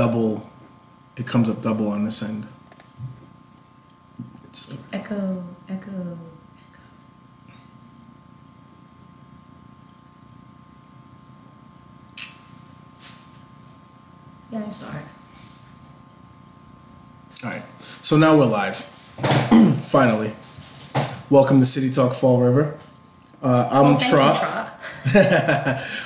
double. It comes up double on this end. Echo, echo. Yeah, I saw it. All right. So now we're live. Finally. Welcome to City Talk Fall River. I'm Trot.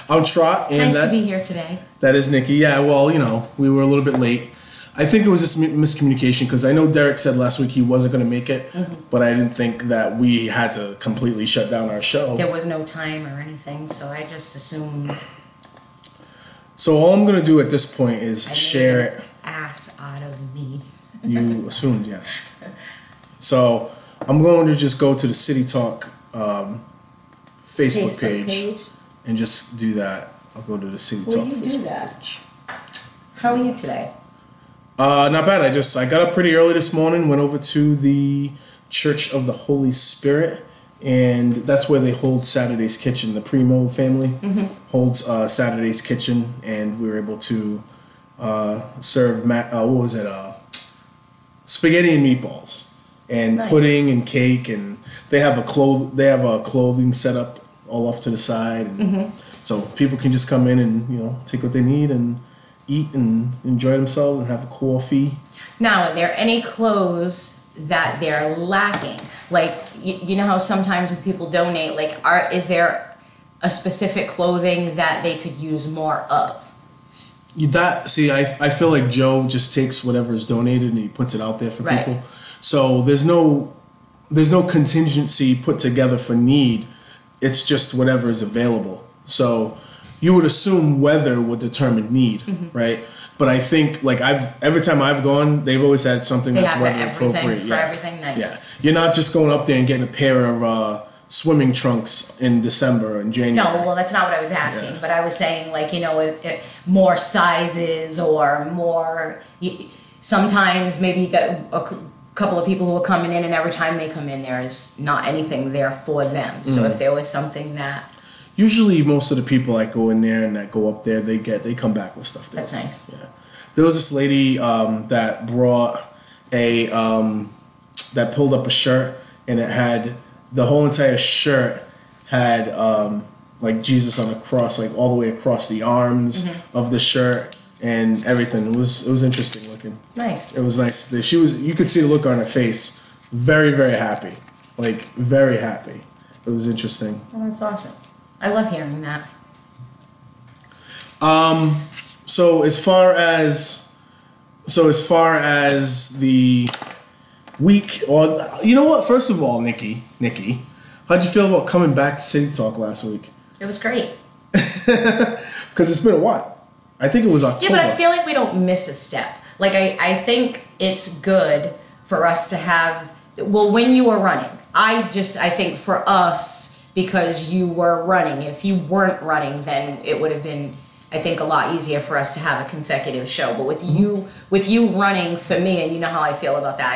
I'm Trot. And nice to be here today. That is Nikki. Yeah, well, you know, we were a little bit late. I think it was just miscommunication because I know Derek said last week he wasn't going to make it, but I didn't think that we had to completely shut down our show. There was no time or anything, so I just assumed. So all I'm going to do at this point is share it. Ass out of me. You assumed, yes. So I'm going to just go to the City Talk Facebook page and just do that. I'll go to the City Talk Facebook page. How are you today? Not bad. I got up pretty early this morning, went over to the Church of the Holy Spirit, and that's where they hold Saturday's Kitchen. The Primo family holds Saturday's Kitchen, and we were able to serve spaghetti and meatballs and pudding and cake, and they have a clothing set up all off to the side, and so people can just come in and take what they need and eat and enjoy themselves and have a coffee. Now, are there any clothes that they're lacking? Like, you know how sometimes when people donate, like, is there a specific clothing that they could use more of? I feel like Joe just takes whatever is donated and he puts it out there for people. So there's no contingency put together for need. It's just whatever is available. So you would assume weather would determine need, right? But I think every time I've gone, they've always had something that's weather appropriate. Everything nice. Yeah, you're not just going up there and getting a pair of swimming trunks in December and January. No, well, that's not what I was asking. But I was saying, more sizes or more. Sometimes maybe you got a couple of people who are coming in, and every time they come in, there is not anything there for them. So if there was something that. Usually, most of the people that go in there and that go up there, they come back with stuff. That's nice. Yeah, there was this lady that brought that pulled up a shirt, and it had the whole entire shirt had Jesus on a cross, all the way across the arms of the shirt and everything. It was interesting looking. Nice. It was nice. You could see the look on her face. Very, very happy. Very happy. It was interesting. Oh, that's awesome. I love hearing that. So as far as the week, or you know what? First of all, Nikki, how'd you feel about coming back to City Talk last week? It was great. Because it's been a while. I think it was October. Yeah, but I feel like we don't miss a step. I think it's good for us to have. Well, when you were running, I think for us. Because you were running. If you weren't running, then it would have been, I think, a lot easier for us to have a consecutive show. But with you running for me, and you know how I feel about that,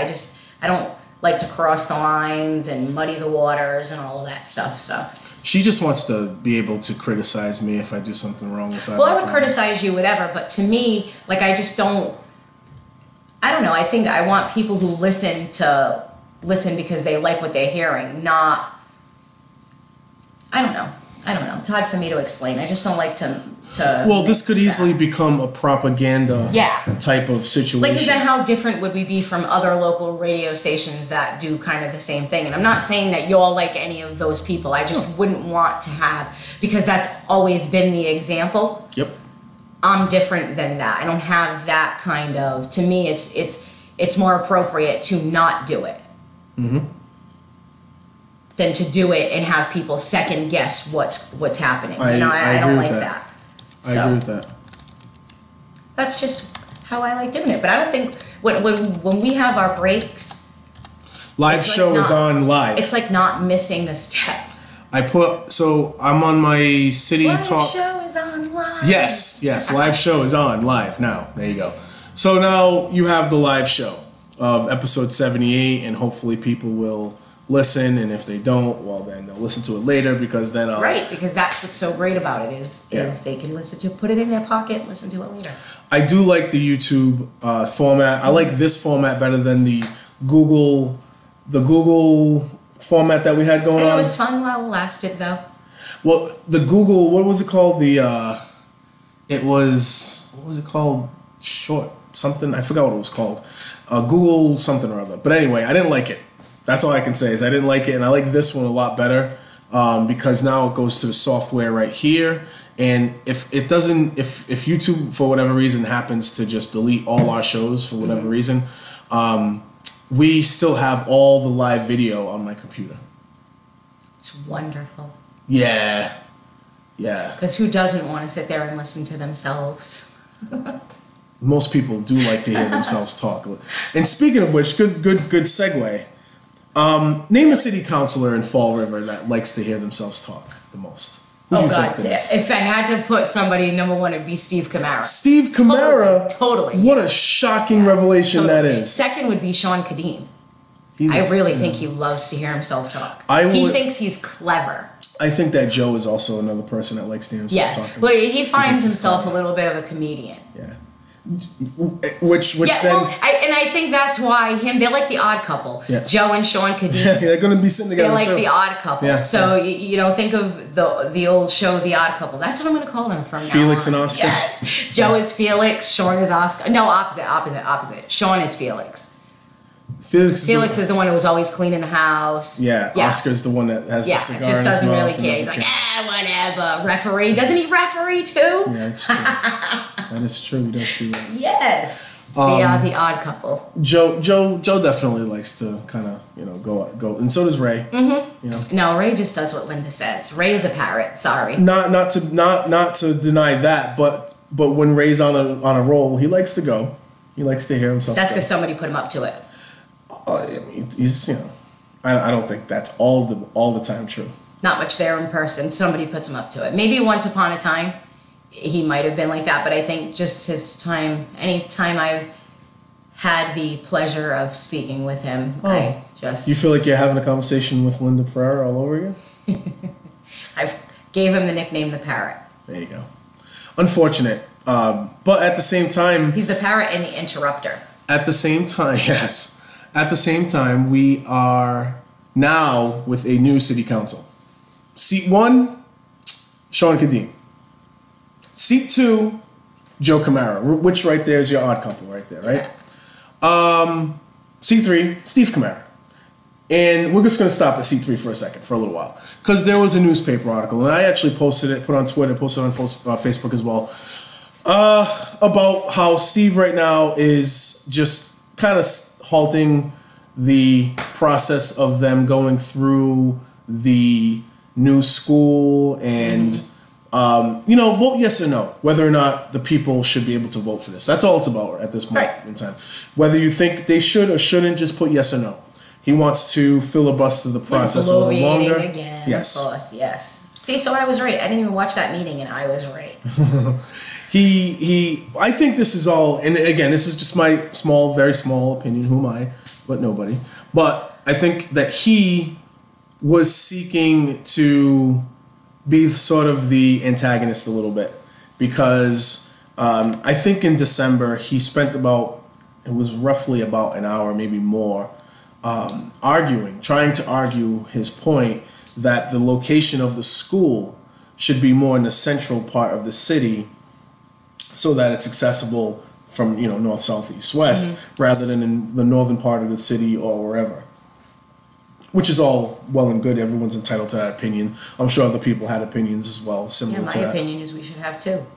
I don't like to cross the lines and muddy the waters and all of that stuff. So she just wants to be able to criticize me if I do something wrong with that. Well, I would criticize you, whatever. But to me, I just don't. I don't know. I think I want people who listen to listen because they like what they're hearing, not. I don't know. It's hard for me to explain. I just don't like to well, this could easily become a propaganda type of situation. Then how different would we be from other local radio stations that do kind of the same thing? And I'm not saying that y'all like any of those people. I just wouldn't want to have, because that's always been the example. Yep. I'm different than that. I don't have that kind of, to me, it's more appropriate to not do it. Than to do it and have people second guess what's happening. I don't like that. I agree with that. That's just how I like doing it. But I don't think when we have our breaks, live show is on live. It's like not missing a step. I'm on my City Talk. Live show is on live. Yes, live show is on live now. There you go. So now you have the live show of episode 78, and hopefully people will listen, and if they don't, well, then they'll listen to it later because then I'll... Right, because that's what's so great about it is they can listen to, put it in their pocket, listen to it later. I do like the YouTube format. I like this format better than the Google format that we had going on. It was fun while it lasted, though. Well, the Google, what was it called? It was, what was it called? Short something. I forgot what it was called. Google something or other. But anyway, I didn't like it. That's all I can say is I didn't like it, and I like this one a lot better because now it goes to the software right here. And if YouTube for whatever reason happens to just delete all our shows for whatever reason, we still have all the live video on my computer. It's wonderful. Yeah. Yeah. Because who doesn't want to sit there and listen to themselves? Most people do like to hear themselves talk. And speaking of which, good segue. Name a city councilor in Fall River that likes to hear themselves talk the most. Who do you think that is? If I had to put somebody number one, it'd be Steve Camara. Steve Camara? Totally. What a shocking revelation that is. Second would be Sean Kadim. I really think he loves to hear himself talk. He thinks he's clever. I think that Joe is also another person that likes to hear himself talking. Well, he finds himself a little bit of a comedian. Yeah. Which then... Well, I think that's why they're like the odd couple. Yeah. Joe and Sean Kadim. Yeah, they're going to be sitting together They're like the odd couple. Yeah, so, you know, think of the old show, The Odd Couple. That's what I'm going to call them from now on. Felix and Oscar? Yes. Joe is Felix, Sean is Oscar. No, opposite. Sean is Felix. Felix is the one who was always cleaning the house. Yeah. Oscar's the one that has the cigar just in his doesn't really mouth care. He's like, whatever. Referee. Doesn't he referee too? Yeah, it's true. That is true. He does do that. Yes. They are the odd couple. Joe definitely likes to kind of, go, and so does Ray. Mm-hmm. You know. No, Ray just does what Linda says. Ray is a parrot. Sorry. Not to deny that, but when Ray's on a roll, he likes to go. He likes to hear himself. That's because somebody put him up to it. I mean, he's I don't think that's all the time true. Not much there in person. Somebody puts him up to it. Maybe once upon a time, he might have been like that, but I think just his time, any time I've had the pleasure of speaking with him, You feel like you're having a conversation with Linda Pereira all over again? I've gave him the nickname the Parrot. There you go. Unfortunate. But at the same time... He's the parrot and the interrupter. At the same time, yes. At the same time, we are now with a new city council. Seat 1, Sean Kadim. Seat 2, Joe Camara, which right there is your odd couple right there, right? Yeah. Seat 3, Steve Camara. And we're just going to stop at Seat 3 for a second, for a little while. Because there was a newspaper article, and I actually posted it, put on Twitter, posted on Facebook as well, about how Steve right now is just kind of halting the process of them going through the new school and... vote yes or no, whether or not the people should be able to vote for this. That's all it's about at this moment in time. Whether you think they should or shouldn't, just put yes or no. He wants to filibuster the process a little longer. Again, yes. Of course, yes. See, so I was right. I didn't even watch that meeting, and I was right. I think this is all, and again, this is just my very small opinion. Who am I? But nobody. But I think that he was seeking to be sort of the antagonist a little bit because I think in December he spent roughly about an hour, maybe more, trying to argue his point that the location of the school should be more in the central part of the city so that it's accessible from north, south, east, west, rather than in the northern part of the city or wherever. Which is all well and good. Everyone's entitled to that opinion. I'm sure other people had opinions as well, similar to that. My opinion is we should have two.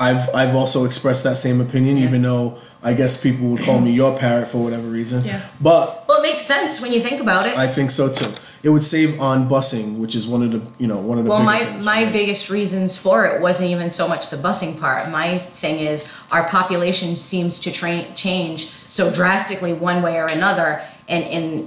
I've also expressed that same opinion, even though I guess people would call me your parrot for whatever reason. Yeah. But it makes sense when you think about it. I think so too. It would save on busing, which is one of the bigger things. My biggest reasons for it wasn't even so much the busing part. My thing is our population seems to change so drastically one way or another. And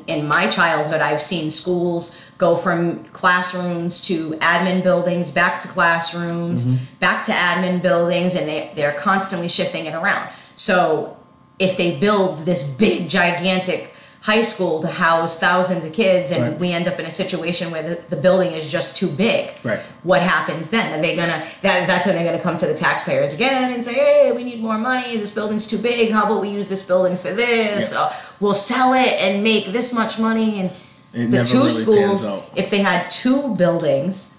in my childhood, I've seen schools go from classrooms to admin buildings, back to classrooms, back to admin buildings, and they're constantly shifting it around. So if they build this big, gigantic high school to house thousands of kids, and Right. we end up in a situation where the building is just too big. Right. What happens then? Are they gonna that's when they're gonna come to the taxpayers again and say, hey, we need more money, this building's too big, how about we use this building for this? Yeah. We'll sell it and make this much money. And It the never two really schools, pans out. if they had two buildings,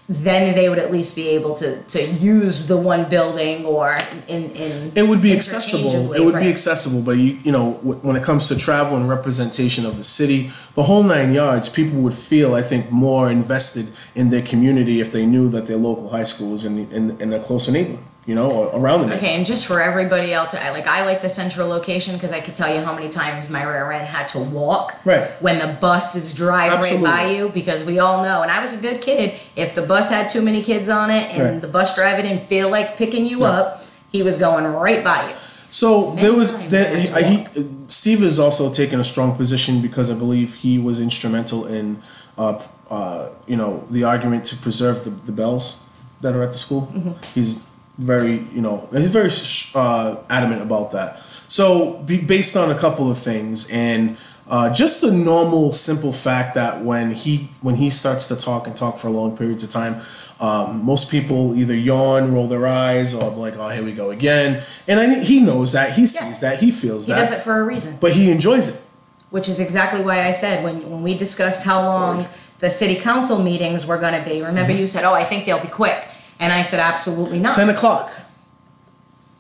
then they would at least be able to use the one building, or in It would be accessible. interchangeably, It would be right. accessible, but you know, when it comes to travel and representation of the city, the whole 9 yards, people would feel, I think, more invested in their community if they knew that their local high school was in a closer neighborhood, you know, or around the neighborhood. Okay, and just for everybody else, I like the central location because I could tell you how many times my rear end had to walk Right. when the buses drive Absolutely. right by you, because we all know, and I was a good kid, if the bus had too many kids on it and Right. the bus driver didn't feel like picking you Right. up, he was going right by you. So Many there was times that I had to Steve has also taken a strong position because I believe he was instrumental in, you know, the argument to preserve the bells that are at the school. Mm-hmm. He's very, you know, he's very adamant about that. So based on a couple of things, and just the normal simple fact that when he starts to talk for long periods of time, most people either yawn, roll their eyes, or be like, "Oh, here we go again." And he knows that, he sees that, he feels He that, does it for a reason, but he enjoys it. which is exactly why I said when we discussed how long the city council meetings were going to be, remember you said, oh, I think they'll be quick. And I said, absolutely not. 10 o'clock.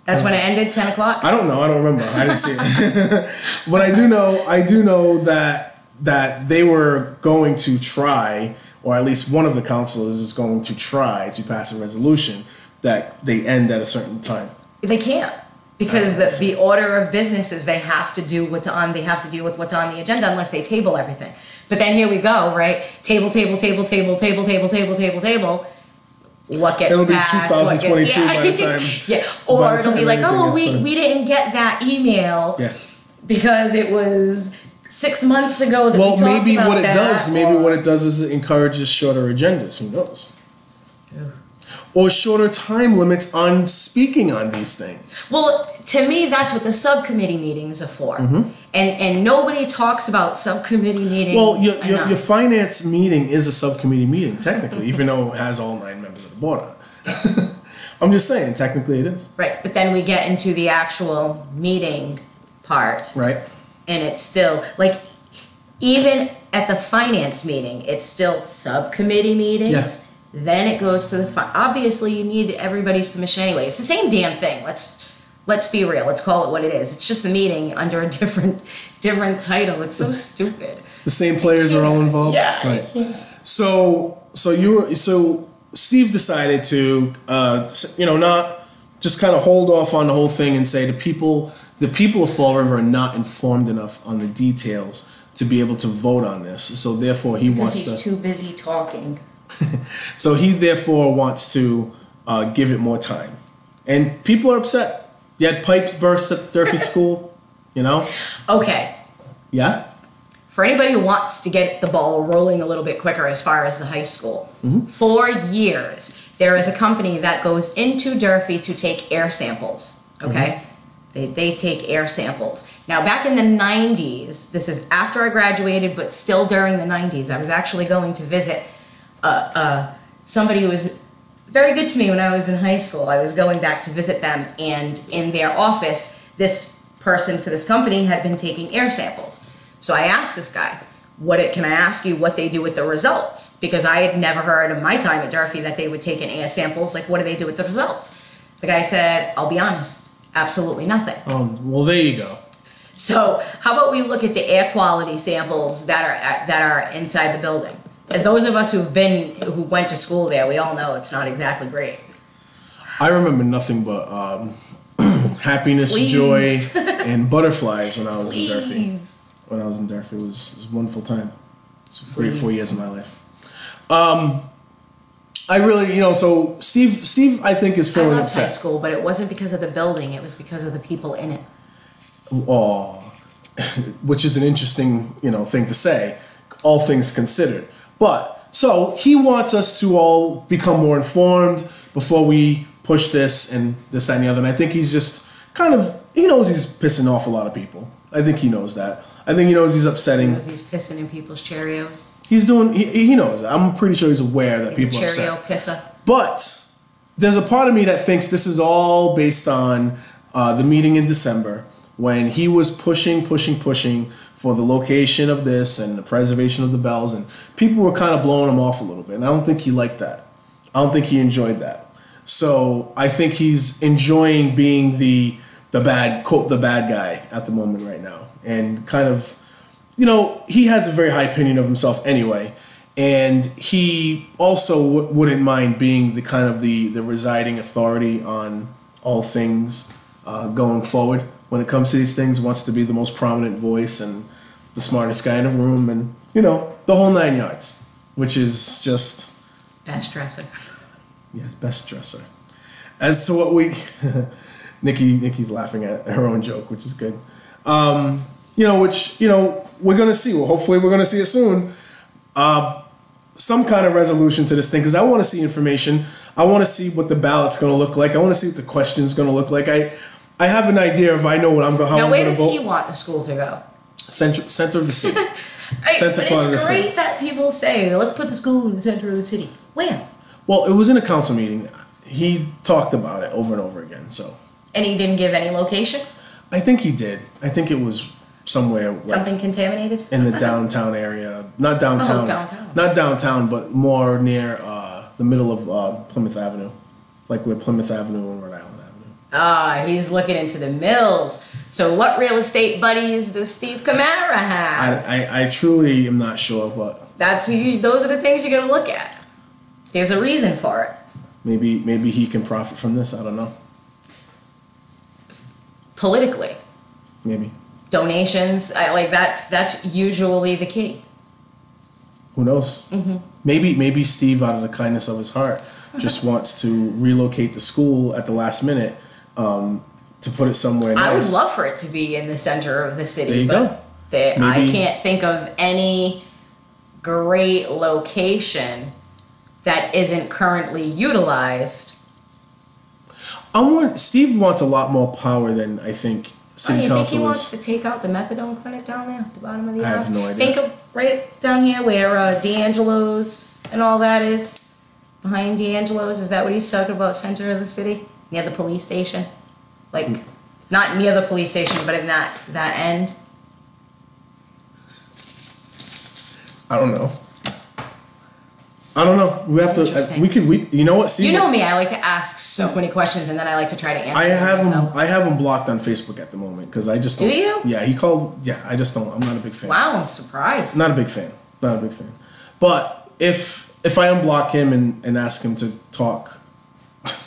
That's when it ended, 10 o'clock? I don't know. I don't remember. I didn't see it. But I do know that they were going to try, or at least one of the councilors is going to try to pass a resolution that they end at a certain time. They can't. Because the order of business is they have to do what's on, they have to deal with what's on the agenda unless they table everything. But then here we go, right? Table. What gets It'll be passed, 2022 what by the time. Yeah, or by the it'll be time like, everything oh, gets done. we didn't get that email Yeah. because it was 6 months ago that we Well, talked maybe about what it that, does, or- what it does is it encourages shorter agendas. Who knows? Or shorter time limits on speaking on these things. Well, to me, that's what the subcommittee meetings are for. And nobody talks about subcommittee meetings. Well, enough. your finance meeting is a subcommittee meeting, technically, even though it has all 9 members of the board on it. I'm just saying, technically it is. Right, but then we get into the actual meeting part, Right? and it's still, like, even at the finance meeting, it's still subcommittee meetings. Yes. Then it goes to the, obviously you need everybody's permission anyway. It's the same damn thing. Let's be real. Let's call it what it is. It's just the meeting under a different title. It's so stupid. The same players are all involved? Yeah. Right. So Steve decided to, not just kind of hold off on the whole thing and say the people of Fall River are not informed enough on the details to be able to vote on this. So therefore he wants Because he's too busy talking. So he therefore wants to give it more time. And people are upset. You had pipes burst at the Durfee school, you know? Okay. Yeah? For anybody who wants to get the ball rolling a little bit quicker as far as the high school, for years, there is a company that goes into Durfee to take air samples, okay? They take air samples. Now, back in the 90s, this is after I graduated, but still during the 90s, I was actually going to visit somebody who was very good to me when I was in high school. I was going back to visit them, and in their office, this person for this company had been taking air samples. So I asked this guy, can I ask you what they do with the results? Because I had never heard in my time at Durfee that they would take in air samples. Like, what do they do with the results? The guy said, I'll be honest, absolutely nothing. Oh, well, there you go. So how about we look at the air quality samples that are inside the building? And those of us who went to school there, we all know it's not exactly great. I remember nothing but happiness, Please. joy, and butterflies when I was in Durfee. Please. When I was in Durfee, it was a wonderful time. It's a great Please. 4 years of my life. I really, so Steve, I think is I feeling loved high upset. school, but it wasn't because of the building. It was because of the people in it. Oh, which is an interesting, thing to say, all things considered. But so he wants us to all become more informed before we push this and this, that, and the other. And I think he's just kind of, he knows he's pissing off a lot of people. I think he knows that. I think he knows he's upsetting. He knows he's pissing in people's Cheerios. He's doing, he knows it. I'm pretty sure he's aware that people are upset. Cheerio pisser. But there's a part of me that thinks this is all based on the meeting in December when he was pushing for the location of this and the preservation of the bells, and people were kind of blowing him off a little bit. And I don't think he liked that. I don't think he enjoyed that. So I think he's enjoying being the bad, quote, the bad guy at the moment right now. And kind of, you know, he has a very high opinion of himself anyway. And he also wouldn't mind being the kind of the residing authority on all things going forward. When it comes to these things, wants to be the most prominent voice and the smartest guy in the room, and, you know, the whole 9 yards, which is just... Best dresser. Yes, best dresser. As to what we... Nikki's laughing at her own joke, which is good. You know, which, you know, we're going to see. Well, hopefully we're going to see it soon. Some kind of resolution to this thing, because I want to see information. I want to see what the ballot's going to look like. I want to see what the question's going to look like. I have an idea of I know what I'm going. How now, I'm where going to does vote. he want the school to go? Center of the city. Center but part of the city. It's great that people say, let's put the school in the center of the city. Where? Well, it was in a council meeting. He talked about it over and over again. So. And he didn't give any location? I think he did. I think it was somewhere. Something contaminated? In the downtown area. Not downtown. Oh, downtown. Not downtown, but more near the middle of Plymouth Avenue. Like where Plymouth Avenue and Rhode Island Avenue. Ah, he's looking into the mills. So what real estate buddies does Steve Camara have? I truly am not sure, but... Those are the things you're going to look at. There's a reason for it. Maybe he can profit from this. I don't know. Politically. Maybe. Donations. That's usually the key. Who knows? Mm-hmm. Maybe Steve, out of the kindness of his heart, just wants to relocate the school at the last minute to put it somewhere nice. I would love for it to be in the center of the city. There you go. I can't think of any great location that isn't currently utilized. Steve wants a lot more power than I think city council is. You think he wants to take out the methadone clinic down there at the bottom of the aisle? I have no idea. Think of right down here where D'Angelo's and all that is. Behind D'Angelo's, is that what he's talking about? Center of the city? Near the police station? Like, not near the police station, but in that end? I don't know. We have to. You know what, Steve? You know me. I like to ask so many questions, and then I like to try to answer. I have him blocked on Facebook at the moment because I just don't. Do you? Yeah, he called. Yeah, I just don't. I'm not a big fan. Wow, I'm surprised. Not a big fan. But if I unblock him and ask him to talk,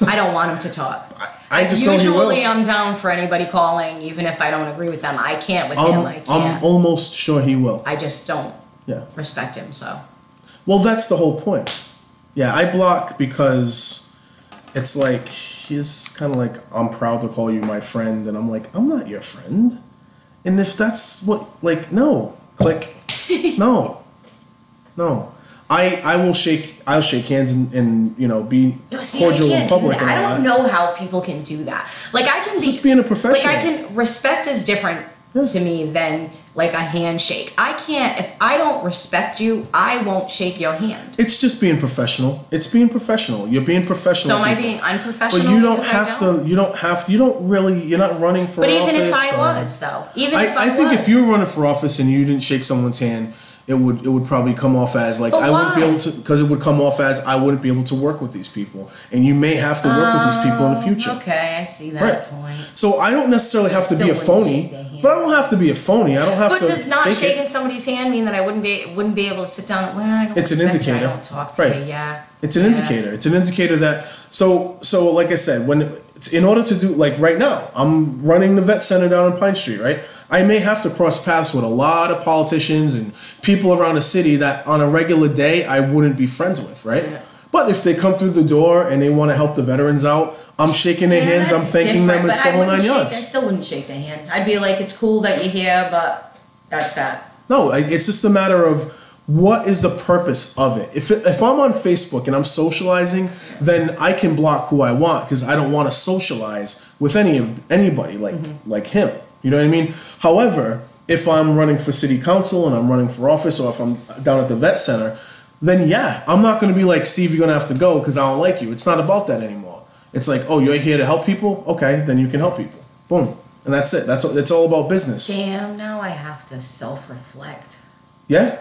I don't want him to talk. I just know he will. Usually, I'm down for anybody calling, even if I don't agree with them. I can't with him. I can't. I'm almost sure he will. I just don't respect him. So. Well, that's the whole point. Yeah, I block because it's like he's kind of like, I'm proud to call you my friend, and I'm like, I'm not your friend. And if that's what, like, no, click, no. I'll shake hands and you know, be cordial in public. I don't know how people can do that. Like, I can just being a professional. Like, respect is different to me than like a handshake. I can't, if I don't respect you, I won't shake your hand. It's just being professional. It's being professional. You're being professional. So am I being unprofessional? But you don't have to. You're not running for office. But even if I was, though, I think if you were running for office and you didn't shake someone's hand, it would probably come off as like, I wouldn't be able to, because it would come off as I wouldn't be able to work with these people, and you may have to work with these people in the future. Okay, I see that point. So I don't necessarily have to be a phony, but I don't have to be a phony. I don't have to. But does not shaking somebody's hand mean that I wouldn't be able to sit down? Well, I don't. It's an indicator. I don't talk to you. Yeah. It's an indicator. It's an indicator that so like I said, in order to do, like right now, I'm running the vet center down on Pine Street, right? I may have to cross paths with a lot of politicians and people around the city that on a regular day I wouldn't be friends with, right? Yeah. But if they come through the door and they want to help the veterans out, I'm shaking their hands, I'm thanking them, it's the whole 9 yards. I still wouldn't shake their hand. I'd be like, it's cool that you're here, but that's that. No, it's just a matter of what is the purpose of it? If I'm on Facebook and I'm socializing, then I can block who I want because I don't want to socialize with anybody like him. You know what I mean? However, if I'm running for city council and I'm running for office, or if I'm down at the vet center, then yeah, I'm not going to be like, Steve, you're going to have to go because I don't like you. It's not about that anymore. It's like, oh, you're here to help people? Okay, then you can help people. Boom. And that's it. It's all about business. Damn, now I have to self-reflect. Yeah.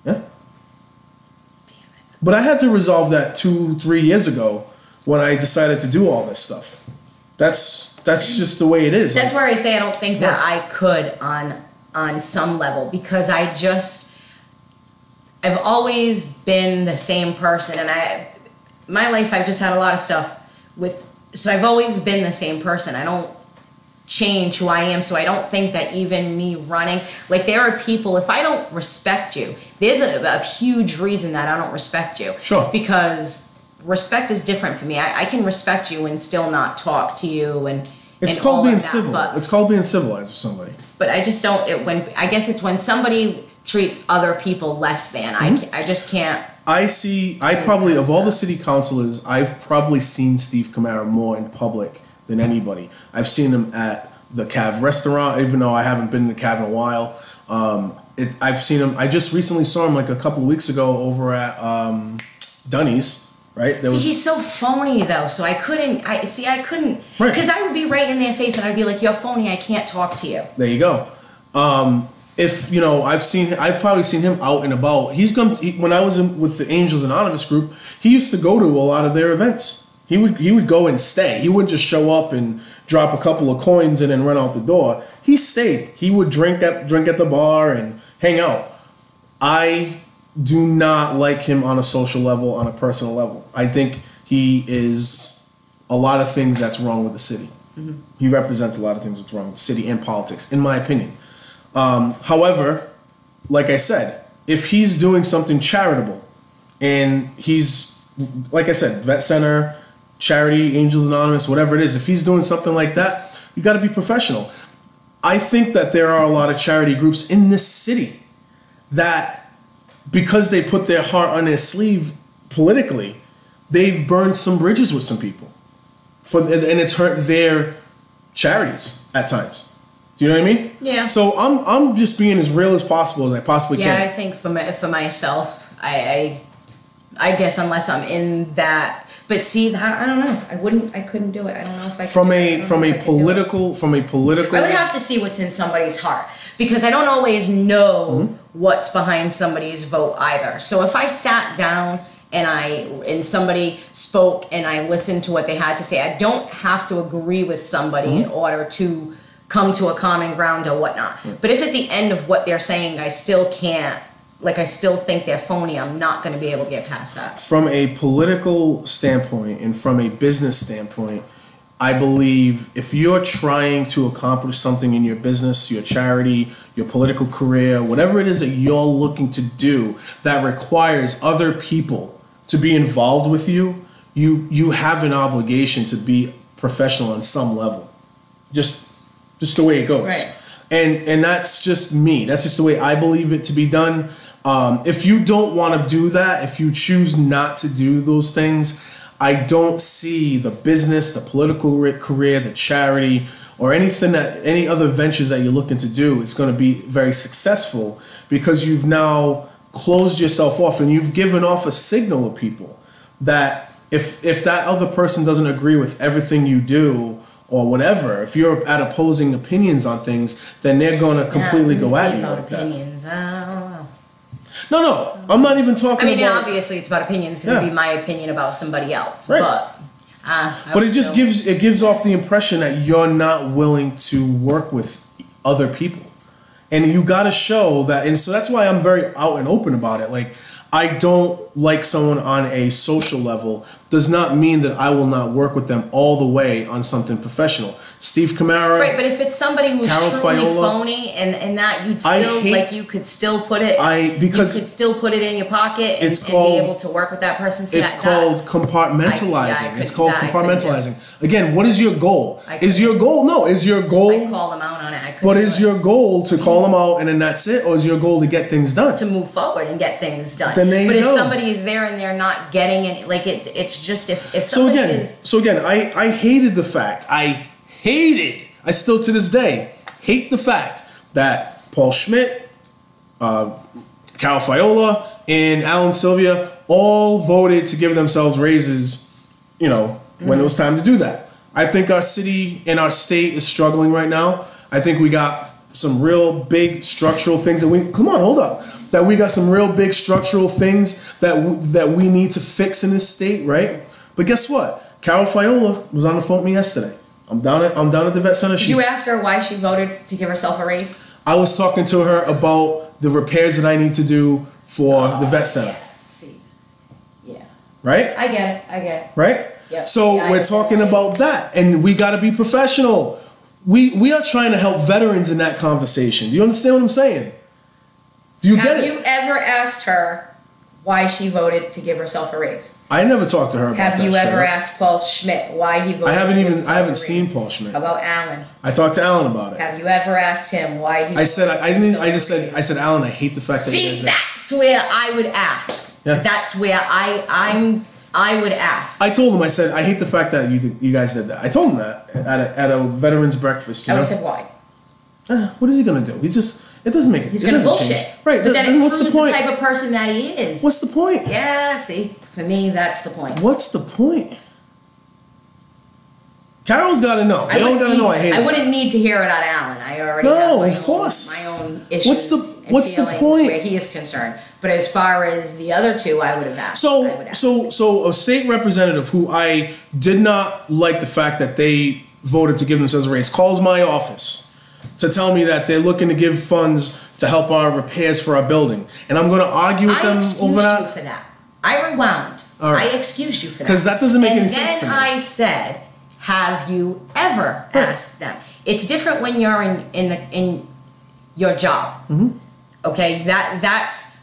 Yeah. Damn it. But I had to resolve that 2-3 years ago when I decided to do all this stuff. That's just the way it is. That's where I say I don't think that I could on some level, because I've always been the same person, and my life I've just had a lot of stuff so I've always been the same person. I don't change who I am, so I don't think that even me running, like, there are people, if I don't respect you, there's a huge reason that I don't respect you. Sure. Because respect is different for me. I can respect you and still not talk to you and it's and called all being of that, civil. It's called being civilized with somebody. But I just don't. I guess it's when somebody treats other people less than. I just can't. I probably, of all the city councilors, I've probably seen Steve Camara more in public than anybody. I've seen him at the Cav restaurant, even though I haven't been to Cav in a while. I've seen him. I just recently saw him like a couple of weeks ago over at Dunny's. Right? He's so phony though, so I couldn't. I couldn't, because I would be right in their face and I'd be like, "You're phony. I can't talk to you." There you go. If I've probably seen him out and about. When I was with the Angels Anonymous group, he used to go to a lot of their events. He would go and stay. He wouldn't just show up and drop a couple of coins and then run out the door. He stayed. He would drink at the bar and hang out. I do not like him on a social level, on a personal level. I think he is a lot of things that's wrong with the city. Mm-hmm. He represents a lot of things that's wrong with the city and politics, in my opinion. However, like I said, if he's doing something charitable, and he's, like I said, Vet Center, charity, Angels Anonymous, whatever it is, if he's doing something like that, you got to be professional. I think that there are a lot of charity groups in this city that, because they put their heart on their sleeve politically, they've burned some bridges with some people, and it's hurt their charities at times. Do you know what I mean? Yeah. So I'm just being as real as possible as I possibly can. Yeah, I think for myself, I guess unless I'm in that. But see, I don't know. I couldn't do it. I don't know if I could. From a political. I would have to see what's in somebody's heart, because I don't always know what's behind somebody's vote either. So if I sat down and somebody spoke and I listened to what they had to say, I don't have to agree with somebody in order to come to a common ground or whatnot. But if at the end of what they're saying I still can't, like, I still think they're phony, I'm not going to be able to get past that. From a political standpoint and from a business standpoint, I believe if you're trying to accomplish something in your business, your charity, your political career, whatever it is that you're looking to do that requires other people to be involved with you, you have an obligation to be professional on some level. Just the way it goes. Right. And that's just me. That's just the way I believe it to be done. If you don't want to do that, if you choose not to do those things, I don't see the business, the political career, the charity, or any other ventures that you're looking to do is going to be very successful, because you've now closed yourself off and you've given off a signal to people that if that other person doesn't agree with everything you do, or whatever, if you're at opposing opinions on things, then they're going to completely go at you like opinions. I don't know. No, I'm not even talking about... and obviously it's about opinions, because it'd be my opinion about somebody else. Right. But it just gives off the impression that you're not willing to work with other people. And you got to show that, and so that's why I'm very out and open about it. Like, I don't like someone on a social level does not mean that I will not work with them all the way on something professional. Steve Camara. Right, but if it's somebody who's Carol truly Fiola, phony and that you'd still, you could still put it, you could still put it in your pocket and be able to work with that person. It's called compartmentalizing. It's called compartmentalizing. Again, what is your goal? Is your goal, I call them out on it. But is your goal to call them out and then that's it? Or is your goal to get things done? To move forward and get things done. Then there you go. But if somebody is there and they're not getting it, like it's just if somebody is... So again, I hated the fact, I still to this day hate the fact that Paul Schmidt, Carol Fiola, and Alan Sylvia all voted to give themselves raises, when it was time to do that. I think our city and our state is struggling right now. I think we got some real big structural things that we got some real big structural things that we need to fix in this state, right? But guess what? Carol Fiola was on the phone with me yesterday. I'm down at the vet center. Did you ask her why she voted to give herself a raise? I was talking to her about the repairs that I need to do for the vet center. See, yeah. Right? I get it. Right? Yep. So we're talking about that, and we got to be professional. We are trying to help veterans in that conversation. Do you understand what I'm saying? Do you get it? Have you ever asked her why she voted to give herself a raise? I never talked to her about that. Have you ever asked Paul Schmidt why he voted? I haven't seen Paul Schmidt. How about Alan? I talked to Alan about it. Have you ever asked him why he? I said Alan, I hate the fact that. See, that's where I would ask. Yeah. That's where I would ask. I told him. I said I hate the fact that you guys did that. I told him that at a veterans breakfast. I said why? What is he gonna do? It doesn't make it. He's gonna bullshit. Change. Right. But then what's the point? The type of person that he is. What's the point? Yeah. See, for me, that's the point. What's the point? Carol's got to know. They all got to know I hate it. I wouldn't need to hear it out of Alan. I already have my own issues. What's the point? Where he is concerned. But as far as the other two, I would have asked. So a state representative who I did not like the fact that they voted to give themselves a raise calls my office to tell me that they're looking to give funds to help our repairs for our building, and I'm going to argue with them over that. I excused you for that. I rewound. Right. I excused you for that because that doesn't make any sense to me. And then I said, "Have you ever asked them?" It's different when you're in your job. Mm-hmm. Okay, that's.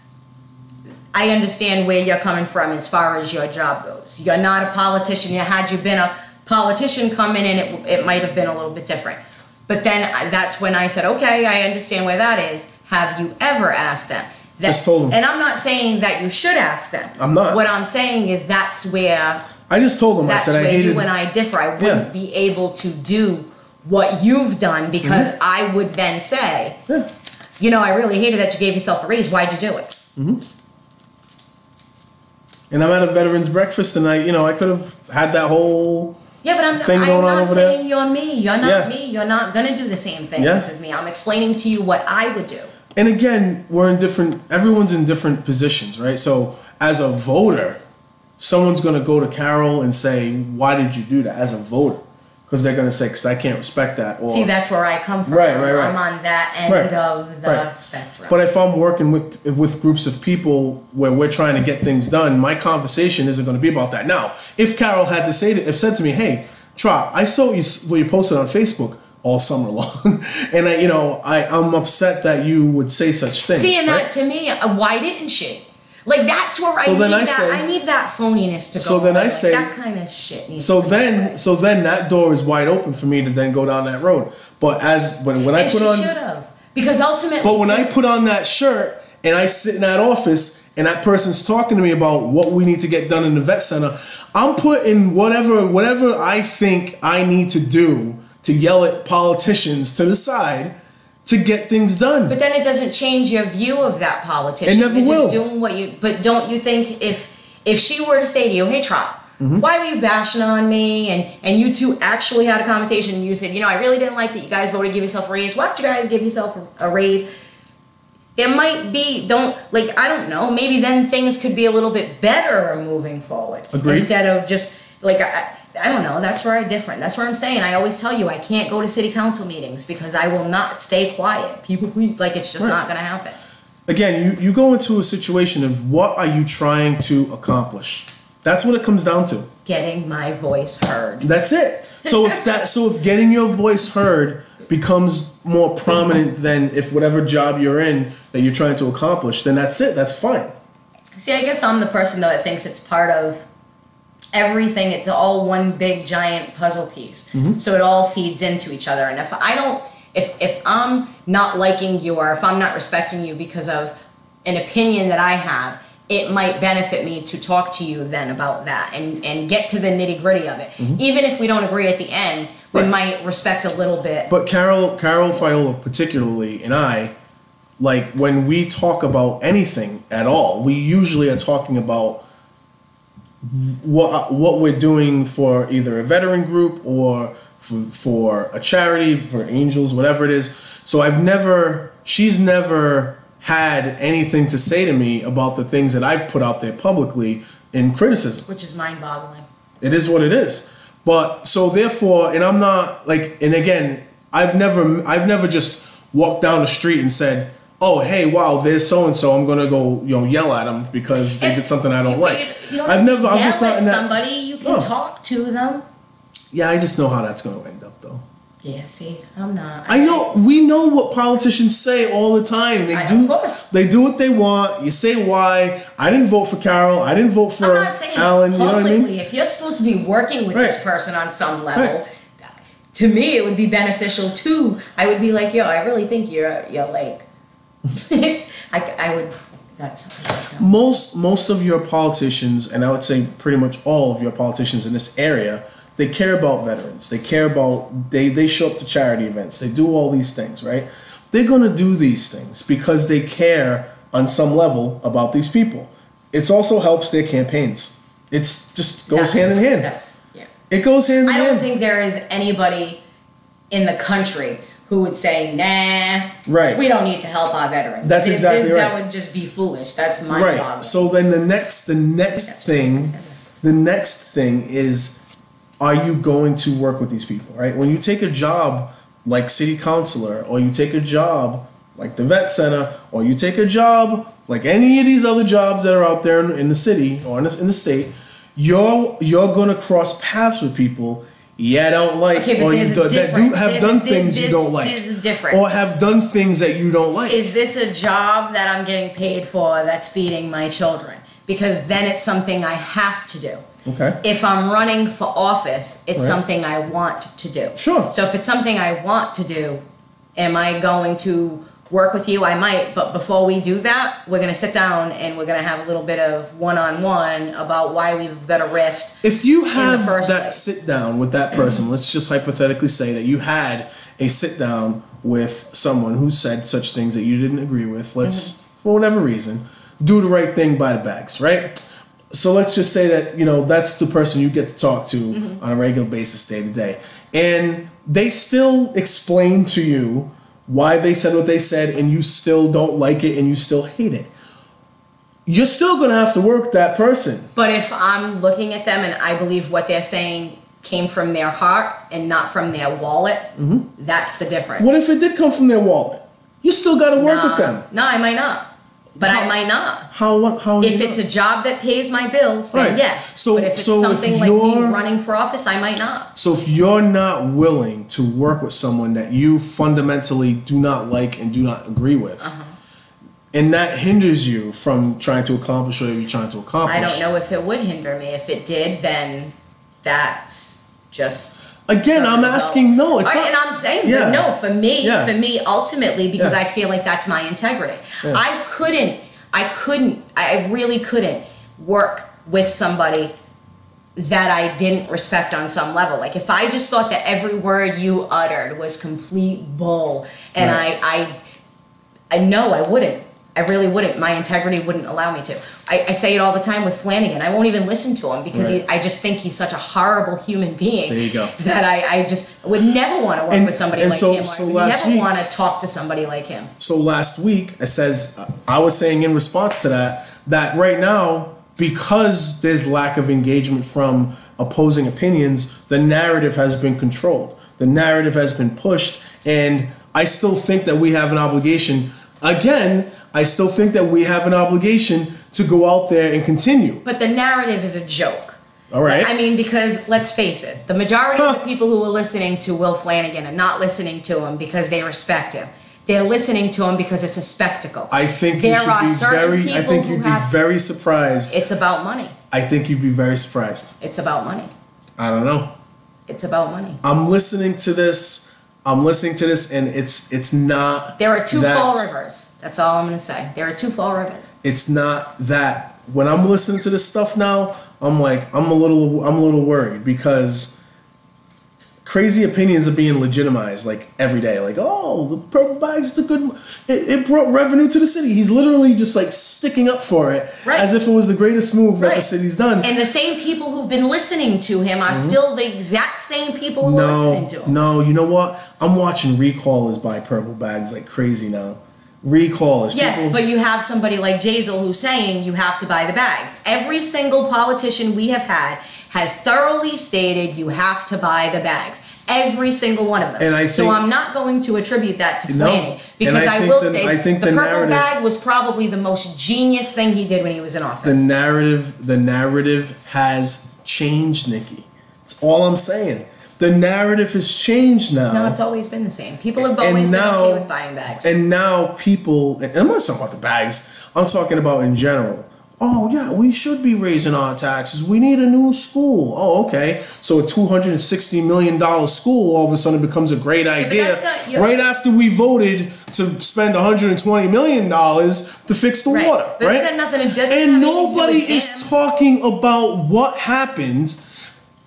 I understand where you're coming from as far as your job goes. You're not a politician. Had you been a politician coming in, it might have been a little bit different. But then that's when I said, okay, I understand where that is. Have you ever asked them? Just told them. And I'm not saying that you should ask them. I'm not. What I'm saying is that's where... I just told them. I said I hated... That's where you and I differ. I wouldn't be able to do what you've done because I would then say, I really hated that you gave yourself a raise. Why'd you do it? Mm-hmm. And I'm at a veterans breakfast, and I could have had that whole but I'm not saying you're me. You're not me. You're not gonna do the same things as me. I'm explaining to you what I would do. And again, everyone's in different positions, right? So as a voter, someone's gonna go to Carol and say, "Why did you do that?" As a voter, because they're gonna say, "Because I can't respect that." Or, see, that's where I come from. Right. I'm on that end of the spectrum. But if I'm working with groups of people where we're trying to get things done, my conversation isn't going to be about that. Now, if Carol had said to me, "Hey, Trot, I saw what you posted on Facebook all summer long, and I'm upset that you would say such things." See, and that to me, why didn't she? Like that's where I need that phoniness to go. So then I say that kind of shit needs so then that door is wide open for me to then go down that road. But when I put on should have, because ultimately. But when I put on that shirt and I sit in that office and that person's talking to me about what we need to get done in the vet center, I'm putting whatever I think I need to do to yell at politicians to the side to get things done. But then it doesn't change your view of that politician. It never will. Just doing but don't you think if she were to say to you, "Hey, Trot, why were you bashing on me?" and you two actually had a conversation and you said, "I really didn't like that you guys voted to give yourself a raise. Why don't you guys give yourself a raise?" There might be, I don't know, maybe then things could be a little bit better moving forward. Agreed. Instead of just, I don't know, that's where I'm different. That's where I'm saying, I always tell you, I can't go to city council meetings because I will not stay quiet. People, it's just not going to happen. Again, you go into a situation of what are you trying to accomplish? That's what it comes down to. getting my voice heard. That's it. So if getting your voice heard becomes more prominent than if whatever job you're in that you're trying to accomplish, then that's it. That's fine. See, I guess I'm the person though that thinks it's part of everything. It's all one big giant puzzle piece. So it all feeds into each other. And if I'm not liking you or if I'm not respecting you because of an opinion that I have, it might benefit me to talk to you then about that and get to the nitty gritty of it. Even if we don't agree at the end, we might respect a little bit. But Carol Fiola particularly and I, like when we talk about anything at all, we usually are talking about what we're doing for either a veteran group or for a charity, for Angels, whatever it is. So she's never had anything to say to me about the things that I've put out there publicly in criticism. Which is mind-boggling. It is what it is. But so therefore, and I'm not like, and again, I've never just walked down the street and said, oh, hey, wow, there's so-and-so, I'm going to go, yell at them because they did something I don't like. You don't I'm just not at in that. Somebody, you can talk to them. Yeah, I just know how that's going to end up, though. Yeah, see, I'm not. I know. We know what politicians say all the time. Of course. They do what they want. You say why. I didn't vote for Carol. I didn't vote for Alan. You know what I mean? If you're supposed to be working with this person on some level, to me it would be beneficial too. I would be like, yo, I really think you're like. I would. That's most of your politicians, and I would say pretty much all of your politicians in this area, they care about veterans. They care about they show up to charity events. They do all these things, right? They're gonna do these things because they care on some level about these people. It also helps their campaigns. It's just goes hand in hand. It goes hand in hand. I don't think there is anybody in the country who would say, nah, we don't need to help our veterans. That's exactly right. That would just be foolish. That's mind-boggling. Right. So then the next thing is, are you going to work with these people, right? When you take a job like city councilor, or you take a job like the vet center, or you take a job like any of these other jobs that are out there in the city or in the state, you're going to cross paths with people don't like, or that have done things you don't like, or have done things that you don't like. Is this a job that I'm getting paid for that's feeding my children? Because then it's something I have to do. Okay. If I'm running for office, it's something I want to do. Sure. So if it's something I want to do, am I going to work with you? I might, but before we do that, we're going to sit down and we're going to have a little bit of one-on-one about why we've got a rift. If you have that sit down with that person, let's just hypothetically say that you had a sit down with someone who said such things that you didn't agree with, for whatever reason, do the right thing by the bags, right? So let's just say that, that's the person you get to talk to on a regular basis day to day. And they still explain to you why they said what they said, and you still don't like it and you still hate it. You're still going to have to work with that person. But if I'm looking at them and I believe what they're saying came from their heart and not from their wallet, that's the difference. What if it did come from their wallet? You still got to work with them. No, I might not. But I might not. How if it's a job that pays my bills, then yes. But if it's something like me running for office, I might not. So if you're not willing to work with someone that you fundamentally do not like and do not agree with, and that hinders you from trying to accomplish whatever you're trying to accomplish. I don't know if it would hinder me. If it did, then that's just... Again, I'm asking, no, it's not. And I'm saying, no, for me, ultimately, because I feel like that's my integrity. Yeah. I really couldn't work with somebody that I didn't respect on some level. Like, if I just thought that every word you uttered was complete bull, and I know I wouldn't. I really wouldn't. My integrity wouldn't allow me to. I say it all the time with Flanagan. I won't even listen to him because I just think he's such a horrible human being. There you go. That I just would never want to work with somebody like him. I would never want to talk to somebody like him. So last week, I was saying in response to that right now, because there's lack of engagement from opposing opinions, the narrative has been controlled. The narrative has been pushed, and I still think that we have an obligation. Again, I still think that we have an obligation to go out there and continue. But the narrative is a joke. All right. I mean, because let's face it, the majority of the people who are listening to Will Flanagan are not listening to him because they respect him. They're listening to him because it's a spectacle. I think you should be very surprised. It's about money. I think you'd be very surprised. It's about money. I don't know. It's about money. I'm listening to this, and it's not. There are two Fall Rivers. That's all I'm going to say. There are two Fall Rivers. It's not that. When I'm listening to this stuff now, I'm a little worried because crazy opinions are being legitimized like every day. Like, oh, the purple bags is a good. It brought revenue to the city. He's literally just like sticking up for it, as if it was the greatest move that the city's done. And the same people who've been listening to him are still the exact same people who are listening to him. No, you know what? I'm watching recallers buy purple bags like crazy now. Recallers. Yes, but you have somebody like Jazel who's saying you have to buy the bags. Every single politician we have had has thoroughly stated you have to buy the bags. Every single one of them. And I'm not going to attribute that to Flanny because I will say the purple bag was probably the most genius thing he did when he was in office. The narrative has changed, Nikki. That's all I'm saying. The narrative has changed now. No, it's always been the same. People have always been okay with buying bags. And now people, and I'm not talking about the bags, I'm talking about in general. Oh, yeah, we should be raising our taxes. We need a new school. Oh, okay. So a $260 million school all of a sudden becomes a great idea. Right after we voted to spend $120 million to fix the water. But it's got nothing to do with And nobody is talking about what happened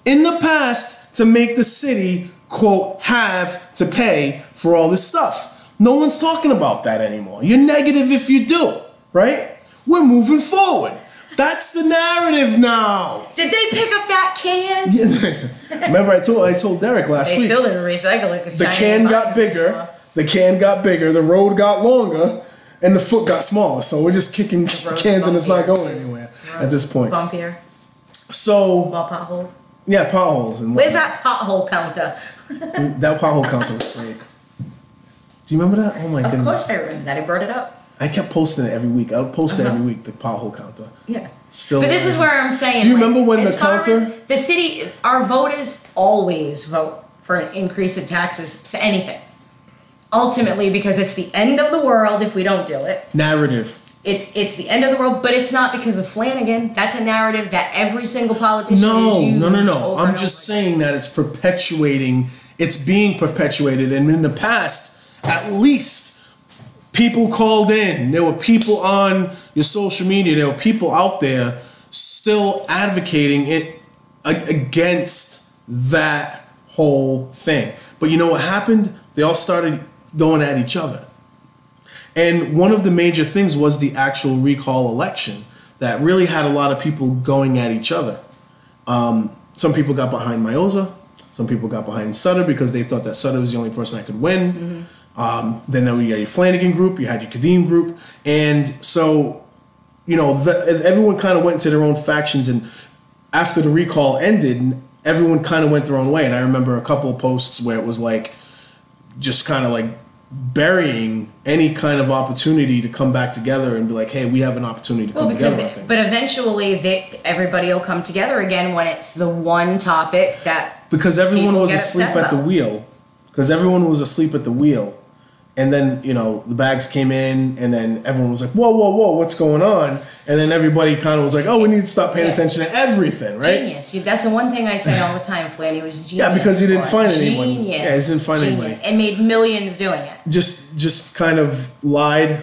in the past to make the city, quote, have to pay for all this stuff. No one's talking about that anymore. You're negative if you do, right? We're moving forward. That's the narrative now. Did they pick up that can? Yeah. Remember, I told Derek last week. They still didn't recycle it. The can got bigger. The can got bigger. The road got longer, and the foot got smaller. So we're just kicking cans, and it's not going anywhere at this point. Bumpier. So. Well, potholes. Yeah, potholes. And where's that pothole counter? That pothole counter was great. Do you remember that? Oh my goodness. Of course I remember that. I brought it up. I kept posting it every week. I would post it every week, the pothole counter. Yeah. Still. But this is where I'm saying. Do you remember when the counter? The city, our voters always vote for an increase in taxes for anything. Ultimately, because it's the end of the world if we don't do it. Narrative. It's the end of the world, but it's not because of Flanagan. That's a narrative that every single politician No. I'm just saying that it's perpetuating. It's being perpetuated, and in the past, at least, people called in. There were people on your social media. There were people out there still advocating it against that whole thing. But you know what happened? They all started going at each other. And one of the major things was the actual recall election that really had a lot of people going at each other. Some people got behind Mayoza. Some people got behind Sutter because they thought that Sutter was the only person that could win. Then you had your Flanagan group, you had your Kadeem group. And so, you know, everyone kind of went into their own factions. And after the recall ended, everyone kind of went their own way. And I remember a couple of posts where it was like, just kind of like burying any kind of opportunity to come back together and be like, hey, we have an opportunity to come together on things. But eventually everybody will come together again when it's the one topic that because everyone was asleep at the wheel. Because everyone was asleep at the wheel. And then, you know, the bags came in and then everyone was like, whoa, what's going on? And then everybody kind of was like, oh, we need to stop paying attention to everything, right? Genius. That's the one thing I say all the time, Flanny, was genius. Yeah, because he didn't find anyone. Yeah, he didn't find anybody. And made millions doing it. Just kind of lied,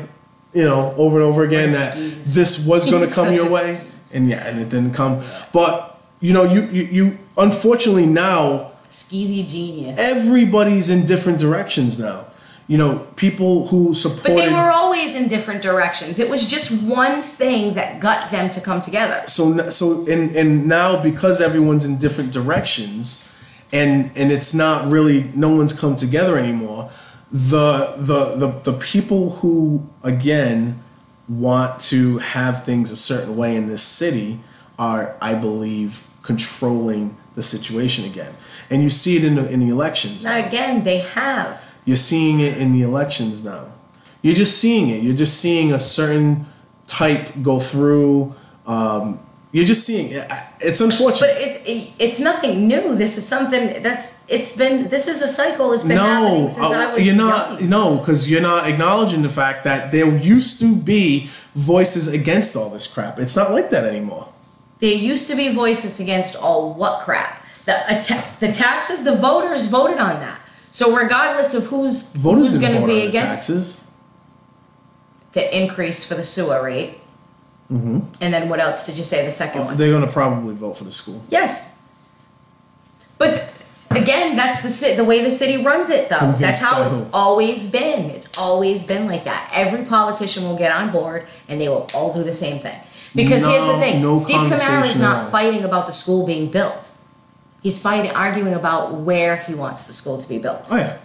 you know, over and over again that this was going to come your way. And it didn't come. But, you know, you unfortunately now. Skeezy genius. Everybody's in different directions now. You know, people who supported... But they were always in different directions. It was just one thing that got them to come together. So now, because everyone's in different directions, and it's not really... No one's come together anymore, the people who, again, want to have things a certain way in this city are, I believe, controlling the situation again. And you see it in the elections. Not again, they have. You're seeing it in the elections now. You're just seeing it. You're just seeing a certain type go through. You You're just seeing it. It's unfortunate. But it's nothing new. This is something this is a cycle. It's been happening since I was young. No, because you're not acknowledging the fact that there used to be voices against all this crap. It's not like that anymore. There used to be voices against all what crap? The taxes, the voters voted on that. So regardless of who's going to be against taxes, the increase for the sewer rate, and then what else did you say? The second one. They're going to probably vote for the school. Yes, but again, that's the way the city runs it, though. That's how it's always been. It's always been like that. Every politician will get on board, and they will all do the same thing. Because here's the thing: Steve Kamara is not fighting about the school being built. He's arguing about where he wants the school to be built. Oh yeah.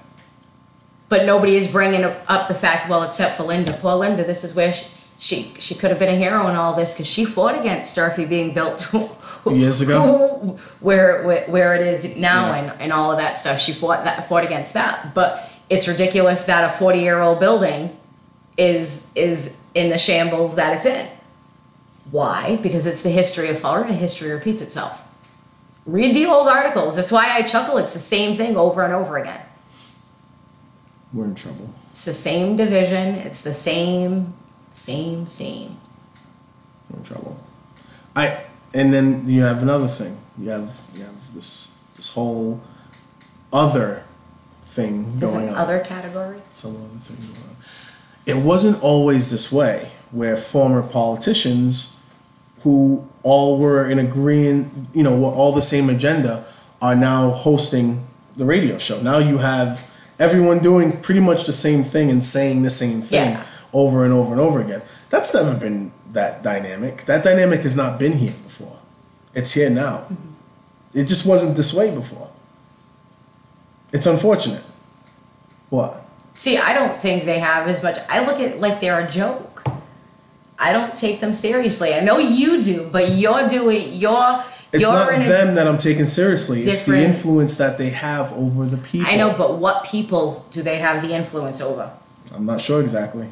But nobody is bringing up the fact, well, except for Linda. Poor Linda, this is where she could have been a hero in all this because she fought against Durfee being built years ago, where it is now, and all of that stuff. She fought against that. But it's ridiculous that a 40-year-old building is in the shambles that it's in. Why? Because it's the history of Florida. History repeats itself. Read the old articles. That's why I chuckle. It's the same thing over and over again. We're in trouble. It's the same division. It's the same. We're in trouble. And then you have another thing. You have this whole other thing going on. Other category? Some other thing going on. It wasn't always this way, where former politicians who all were in agreement, were all the same agenda, are now hosting the radio show. Now you have everyone doing pretty much the same thing and saying the same thing over and over and over again. That's never been that dynamic. That dynamic has not been here before. It's here now. It just wasn't this way before. It's unfortunate. What? See, I don't think they have as much. I look at like they're a joke. I don't take them seriously. I know you do, but It's not them that I'm taking seriously. It's the influence that they have over the people. I know, but what people do they have the influence over? I'm not sure exactly.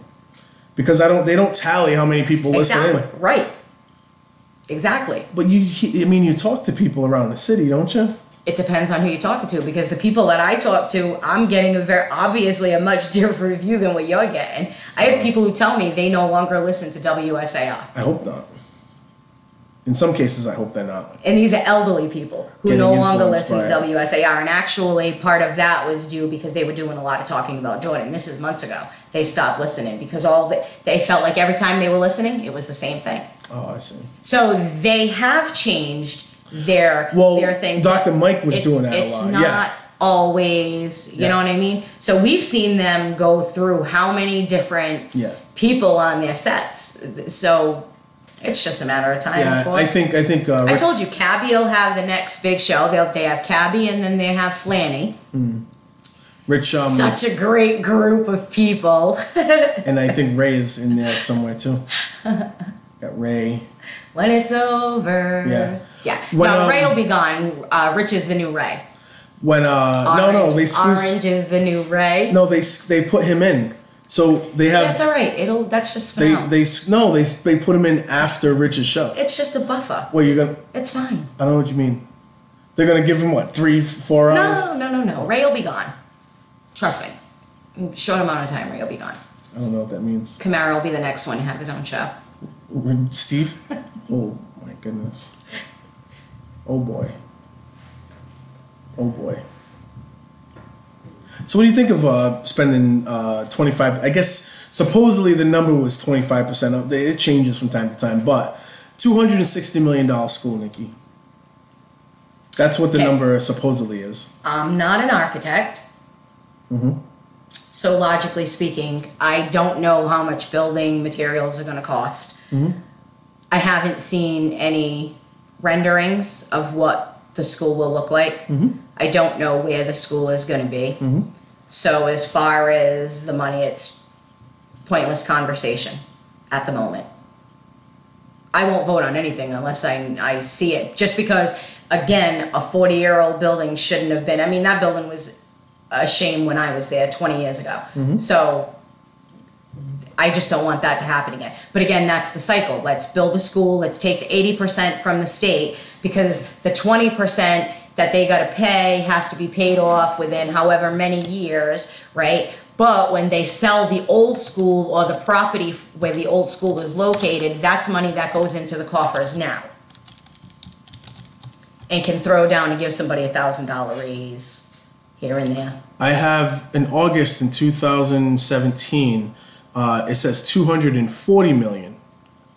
Because they don't tally how many people listen in. Right. Exactly. But you talk to people around the city, don't you? It depends on who you're talking to, because the people that I talk to, I'm getting obviously a much different view than what you're getting. I have people who tell me they no longer listen to WSAR. I hope not. In some cases, I hope they're not. And these are elderly people who no longer listen to WSAR. And actually, part of that was due because they were doing a lot of talking about Jordan. This is months ago. They stopped listening because they felt like every time they were listening, it was the same thing. Oh, I see. So they have changed their thing. Dr. Mike was doing that a lot. It's not always, you know what I mean? So we've seen them go through how many different people on their sets. So it's just a matter of time. Yeah, I think. I told you, Cabby will have the next big show. They have Cabby and then they have Flanny. Rich. Such a great group of people. And I think Ray is in there somewhere too. Got Ray. When it's over. Yeah. Yeah. Ray will be gone. Rich is the new Ray. When they squeeze. Orange is the new Ray. No, they put him in. So they have. That's all right. That's just for now. They put him in after Rich's show. It's just a buffer. Well, you're gonna. It's fine. I don't know what you mean. They're gonna give him what, 3-4 hours? No. Ray will be gone. Trust me. Short amount of time, Ray will be gone. I don't know what that means. Kamara will be the next one to have his own show. Steve? Oh my goodness. Oh boy. So what do you think of spending 25? I guess supposedly the number was 25%. It changes from time to time, but $260 million school, Nikki. That's what the number supposedly is. I'm not an architect. So logically speaking, I don't know how much building materials are going to cost. I haven't seen any renderings of what the school will look like. I don't know where the school is going to be. So as far as the money, it's pointless conversation at the moment. I won't vote on anything unless I see it. Just because, again, a 40-year-old building shouldn't have been. I mean, that building was a shame when I was there 20 years ago. So I just don't want that to happen again. But again, that's the cycle. Let's build a school. Let's take the 80% from the state, because the 20% that they got to pay has to be paid off within however many years, right? But when they sell the old school or the property where the old school is located, that's money that goes into the coffers now and can throw down and give somebody $1,000 raise here and there. I have in August in 2017. It says 240 million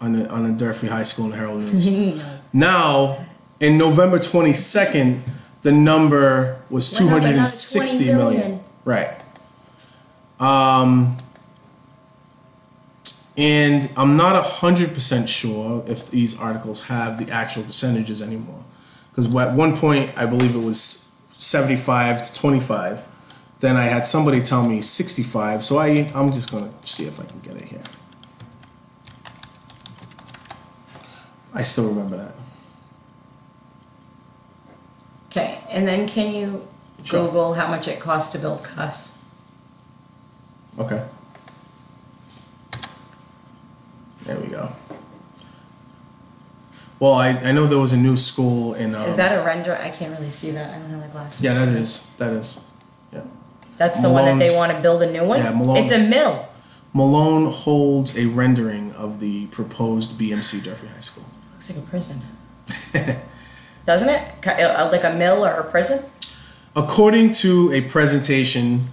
on the Durfee High School and Herald News. Now, in November 22nd, the number was 260 million. Right. And I'm not 100% sure if these articles have the actual percentages anymore. Because at one point, I believe it was 75 to 25. Then I had somebody tell me 65, so I'm just going to see if I can get it here. I still remember that. Okay, and then can you Google how much it costs to build Cuss? Okay. There we go. Well, I know there was a new school in... is that a render? I can't really see that. I don't have my glasses. Yeah, that is. That is. Yeah. That's the one that they want to build a new one? Yeah, Malone. It's a mill. Malone holds a rendering of the proposed BMC Durfee High School. Looks like a prison. Doesn't it? Like a mill or a prison? According to a presentation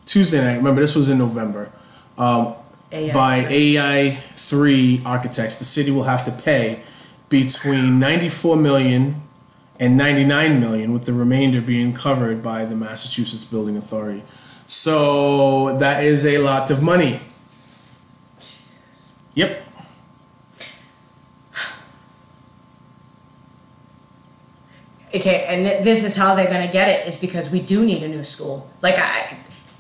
Tuesday night, remember this was in November, by AI3 Architects, the city will have to pay between $94 million and $99 million, with the remainder being covered by the Massachusetts Building Authority. So that is a lot of money. Jesus. Yep. Okay, and this is how they're going to get it, is because we do need a new school. Like,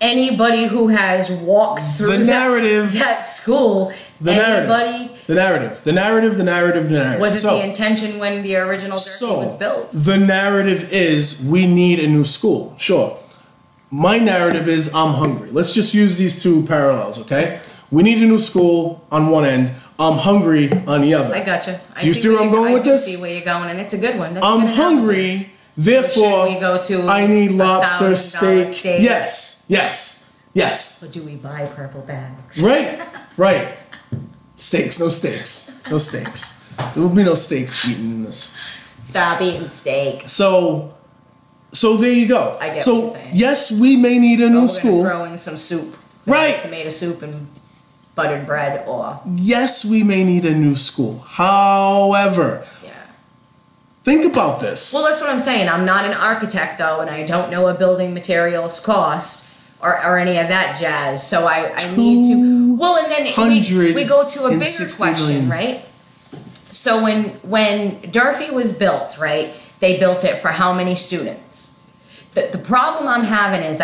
anybody who has walked through the narrative, that school, the narrative. Was it the intention when the original Durfee was built? The narrative is we need a new school. Sure. My narrative is I'm hungry. Let's just use these two parallels, okay? We need a new school on one end. I'm hungry on the other. I gotcha. Do you see where I'm going with this? I see where you're going, and it's a good one. I'm hungry, therefore we go to I need lobster, steak. Yes. Or do we buy purple bags? Right. Steaks, no steaks. No steaks. There will be no steaks eaten in this. Stop eating steak. So there you go. I get what you're saying. Yes, we may need a new school. We're going to throw in some soup. Right. Tomato soup and buttered bread, or... Yes, we may need a new school. However... Think about this. Well, that's what I'm saying. I'm not an architect, though, and I don't know what building materials cost or any of that jazz. So I need to... Well, and then we go to a bigger question, right? So when Durfee was built, right, they built it for how many students? The problem I'm having is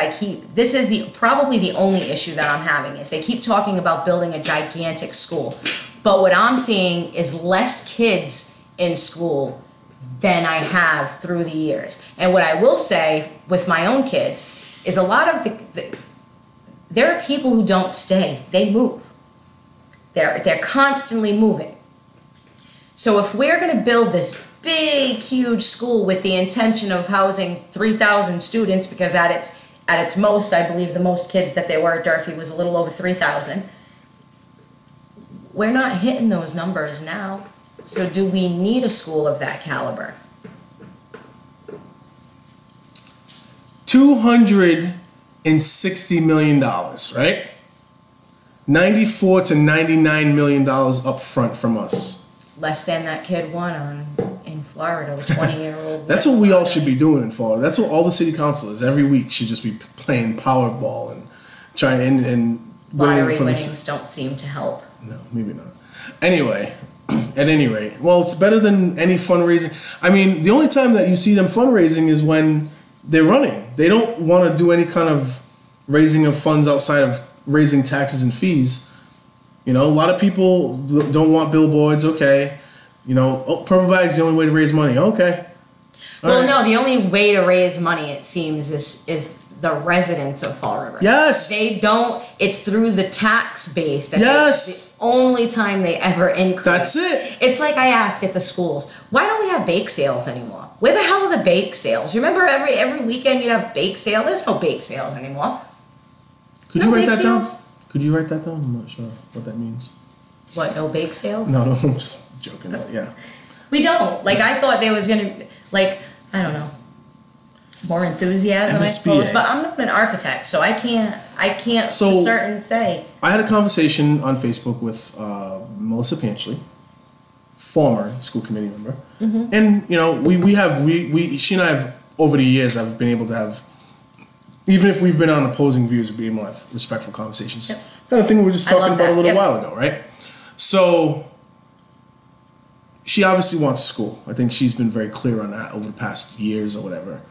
this is probably the only issue that I'm having, is they keep talking about building a gigantic school. But what I'm seeing is less kids in school than I have through the years. And what I will say with my own kids is a lot of there are people who don't stay. They move. They're constantly moving. So if we're going to build this big, huge school with the intention of housing 3,000 students, because at its most, I believe the most kids that there were at Durfee was a little over 3,000, we're not hitting those numbers now. So do we need a school of that caliber? $260 million, right? $94 to $99 million up front from us. Less than that kid won in Florida, the 20-year-old. That's what we all should be doing in Florida. That's what all the city councilors every week should just be playing Powerball and trying and lottery winnings don't seem to help. No, maybe not. Anyway. At any rate, well, it's better than any fundraising. I mean, the only time that you see them fundraising is when they're running. They don't want to do any kind of raising of funds outside of raising taxes and fees. You know, a lot of people don't want billboards. Okay. You know, purple bag's the only way to raise money. Okay. Well, no, the only way to raise money, it seems, is the residents of Fall River. Yes. They don't, it's through the tax base that yes. the only time they ever increase. That's it. It's like I ask at the schools, why don't we have bake sales anymore? Where the hell are the bake sales? You remember every weekend you'd have bake sale? There's no bake sales anymore. Could you write that down? Could you write that down? I'm not sure what that means. What, no bake sales? No, I'm just joking. Yeah. We don't. Like, I thought there was going to, like, I don't know, more enthusiasm, MSBA. I suppose. But I'm not an architect, so I can't for certain say. I had a conversation on Facebook with Melissa Panchley, former school committee member. Mm-hmm. And, you know, she and I have, over the years, I've been able to have, even if we've been on opposing views, we've been able to have respectful conversations. Yep. Kind of thing we were just talking about a little while ago, right? So she obviously wants school. I think she's been very clear on that over the past years or whatever.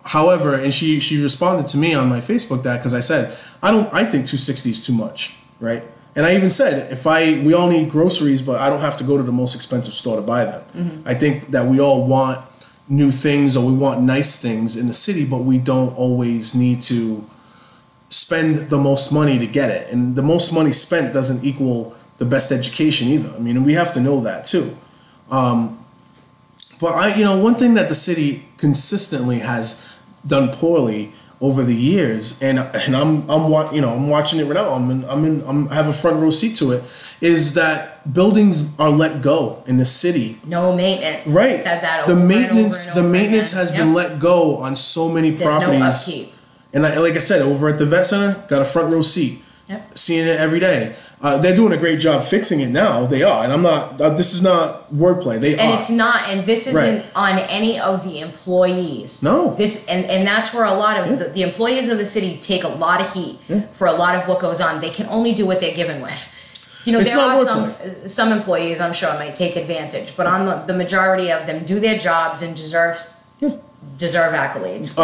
However, and she responded to me on my Facebook that because I said I think 260 is too much, right? And I even said we all need groceries, but I don't have to go to the most expensive store to buy them. Mm-hmm. I think that we all want new things or we want nice things in the city, but we don't always need to spend the most money to get it. And the most money spent doesn't equal the best education either. I mean, and we have to know that too. But one thing that the city consistently has done poorly over the years, and I'm watching it right now. I have a front row seat to it. Is that buildings are let go in the city? No maintenance. Right. Said that the maintenance has been let go on so many properties. There's no upkeep. And like I said, over at the vet center, got a front row seat. Yep. Seeing it every day. They're doing a great job fixing it now. They are. And I'm not, this is not wordplay. They are. And it's not, and this isn't on any of the employees. No. And that's where a lot of the employees of the city take a lot of heat for a lot of what goes on. They can only do what they're given with. You know, it's there are some employees, I'm sure, might take advantage, but on the majority of them do their jobs and deserve accolades.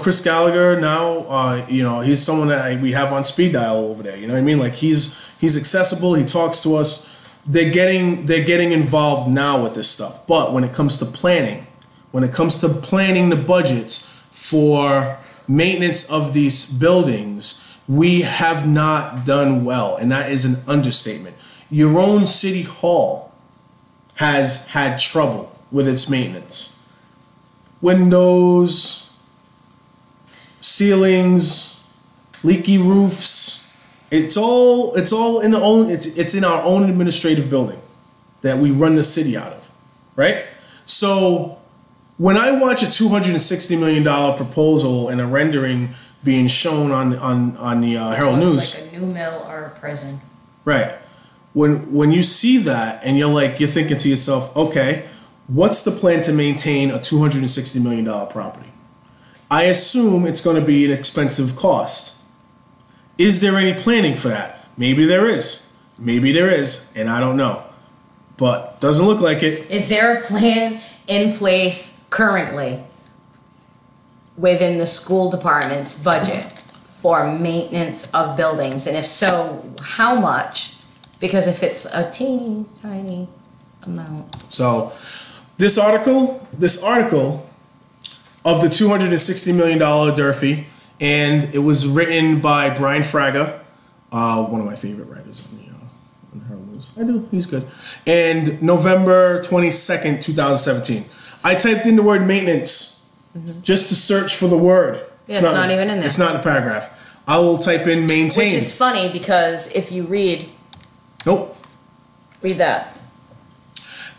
Chris Gallagher now, he's someone that we have on speed dial over there. You know what I mean? Like he's accessible. He talks to us. They're getting involved now with this stuff. But when it comes to planning the budgets for maintenance of these buildings, we have not done well, and that is an understatement. Your own city hall has had trouble with its maintenance. Windows, ceilings, leaky roofs. It's all in it's in our own administrative building that we run the city out of, right? So when I watch a $260 million proposal and a rendering being shown on the Herald News, like a new mill or a prison, right? When you see that and you're thinking to yourself, okay, what's the plan to maintain a $260 million property? I assume it's going to be an expensive cost. Is there any planning for that? Maybe there is. Maybe there is, and I don't know. But doesn't look like it. Is there a plan in place currently within the school department's budget for maintenance of buildings? And if so, how much? Because if it's a teeny tiny amount. So this article of the $260 million Durfee, and it was written by Brian Fraga, one of my favorite writers on the Herald News. I do, he's good. And November 22nd, 2017. I typed in the word maintenance just to search for the word. Yeah, it's not even in there. It's not in the paragraph. I will type in maintain. Which is funny because if you read... Nope. Read that.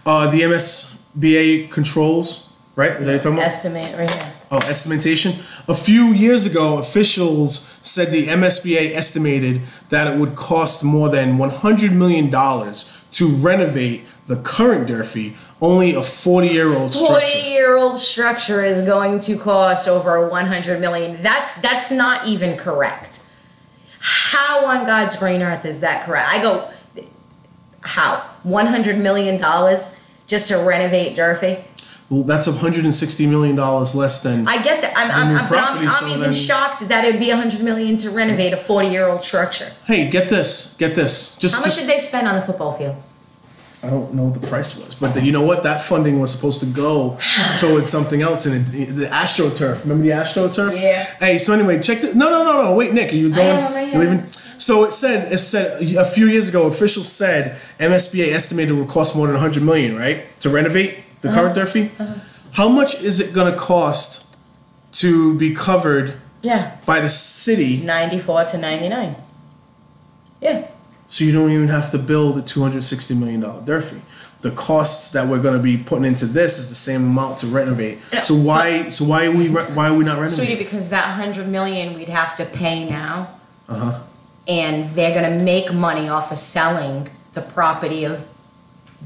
The MSBA controls, right? Is that what you're talking about? Estimate, right here. Oh, estimation. A few years ago, officials said the MSBA estimated that it would cost more than $100 million to renovate the current Durfee, only a 40-year-old structure. 40-year-old structure is going to cost over $100 million. That's not even correct. How on God's green earth is that correct? I go, how? $100 million just to renovate Durfee? Well, that's $160 million less than. I get that. I'm even shocked that it would be $100 million to renovate a 40-year-old structure. Hey, get this. How much did they spend on the football field? I don't know what the price was, but you know what? That funding was supposed to go towards something else, and the AstroTurf. Remember the AstroTurf? Yeah. Hey, so anyway, check the. No. Wait, Nick, are you going? You're leaving? So it said a few years ago, officials said MSBA estimated it would cost more than $100 million, right, to renovate the current Durfee. How much is it going to cost to be covered? Yeah. By the city? 94 to 99. Yeah. So you don't even have to build a $260 million Durfee. The costs that we're going to be putting into this is the same amount to renovate. No, so why are we not renovating? Sweetie, because that $100 million we'd have to pay now. And they're going to make money off of selling the property of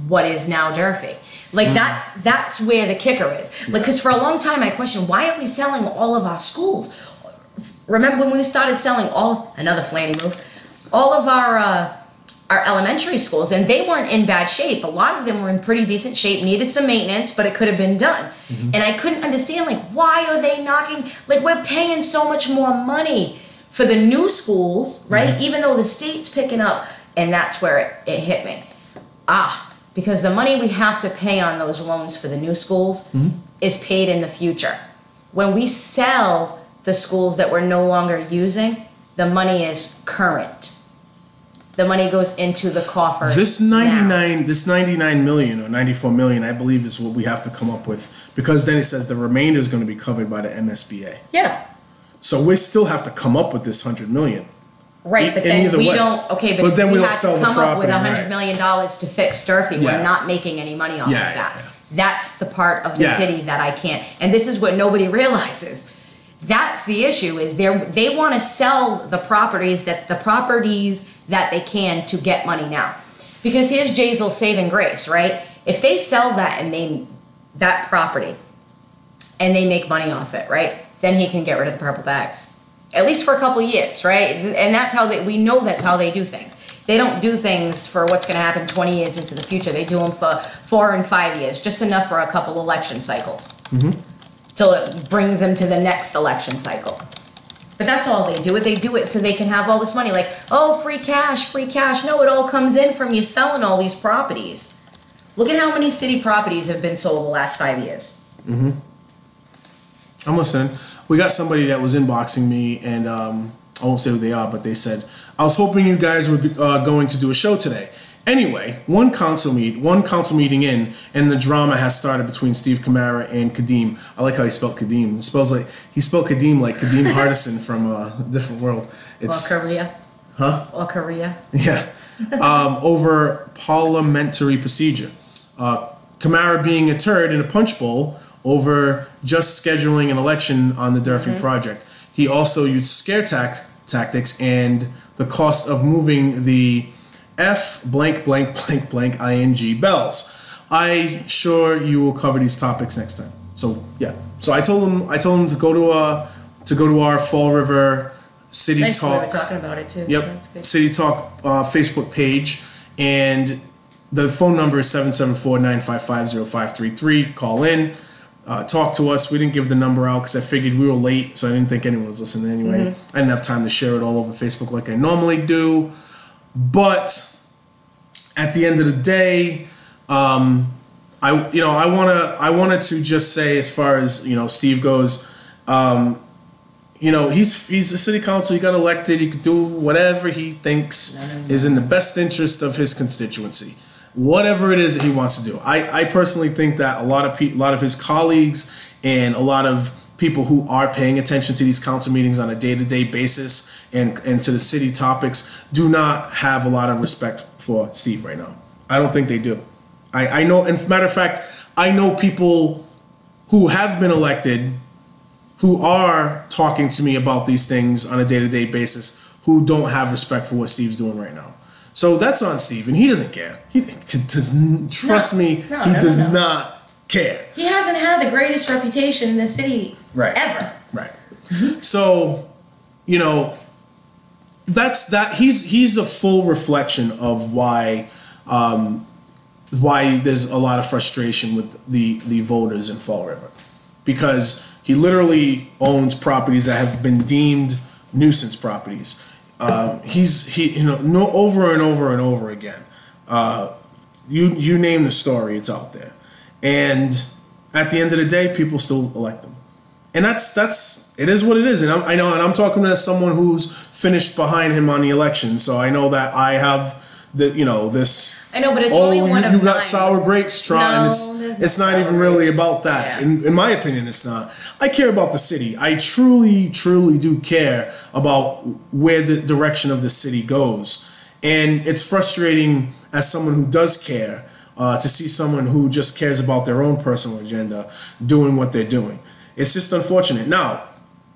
what is now Durfee. Like that's where the kicker is. Like, because for a long time I questioned, why are we selling all of our schools? Remember when we started selling another Flanny move, all of our elementary schools, and they weren't in bad shape. A lot of them were in pretty decent shape, needed some maintenance, but it could have been done. And I couldn't understand, like, why are they knocking, like, we're paying so much more money for the new schools, right? Even though the state's picking up, and that's where it hit me. Because the money we have to pay on those loans for the new schools is paid in the future. When we sell the schools that we're no longer using, the money is current. The money goes into the coffer. This 99 million or 94 million, I believe, is what we have to come up with, because then it says the remainder is going to be covered by the MSBA. Yeah. So we still have to come up with this 100 million. Right, but then we don't. Okay, but then we don't have sell to come the up with property, $100 million to fix Durfee. We're not making any money off of that. That's the part of the city that I can't. And this is what nobody realizes. That's the issue, is they want to sell the properties that they can to get money now. Because here's Jazel's saving grace, right? If they sell that and that property and they make money off it, right? Then he can get rid of the purple bags. At least for a couple of years, right? And that's how we know that's how they do things. They don't do things for what's going to happen 20 years into the future. They do them for 4 and 5 years, just enough for a couple election cycles. Till it brings them to the next election cycle. But that's all they do. They do it so they can have all this money. Like, free cash, free cash. No, it all comes in from you selling all these properties. Look at how many city properties have been sold the last 5 years. I'm listening. We got somebody that was inboxing me, and I won't say who they are, but they said, I was hoping you guys were going to do a show today. Anyway, one council meeting in, and the drama has started between Steve Kamara and Kadeem. I like how he spelled Kadeem. He spelled Kadeem like Kadeem Hardison from a different world. Or Korea. Huh? Or Korea. Yeah. Over parliamentary procedure. Kamara being a turd in a punch bowl over just scheduling an election on the Durfee project. He also used scare tactics and the cost of moving the F blank blank blank blank ing bells. I sure you will cover these topics next time. So yeah. So I told him to go to our Fall River City Talk. We were talking about it too. Yep. That's good. City Talk Facebook page, and the phone number is 774-955-0533. Call in. Talk to us. We didn't give the number out because I figured we were late, so I didn't think anyone was listening anyway. I didn't have time to share it all over Facebook like I normally do. But at the end of the day, I wanted to just say, as far as Steve goes, he's a city council. He got elected. He could do whatever he thinks is in the best interest of his constituency. Whatever it is that he wants to do. I personally think that a lot of his colleagues and a lot of people who are paying attention to these council meetings on a day-to-day basis and to the city topics do not have a lot of respect for Steve right now. I don't think they do. I know, and matter of fact, I know people who have been elected who are talking to me about these things on a day-to-day basis who don't have respect for what Steve's doing right now. So that's on Steve, and he doesn't care. He does. Trust me, he does not care. He hasn't had the greatest reputation in the city ever. Right. So, that's that. He's a full reflection of why there's a lot of frustration with the voters in Fall River, because he literally owns properties that have been deemed nuisance properties. Over and over and over again. You name the story, it's out there. And at the end of the day, people still elect them. And that's it is what it is. And I know, and I'm talking to someone who's finished behind him on the election, so I know that I have this. I know, but it's only one of you got nine. sour grapes trotting. No, it's not even really about that. Yeah. In my opinion, it's not. I care about the city. I truly do care about where the direction of the city goes. And it's frustrating as someone who does care to see someone who just cares about their own personal agenda doing what they're doing. It's just unfortunate. Now,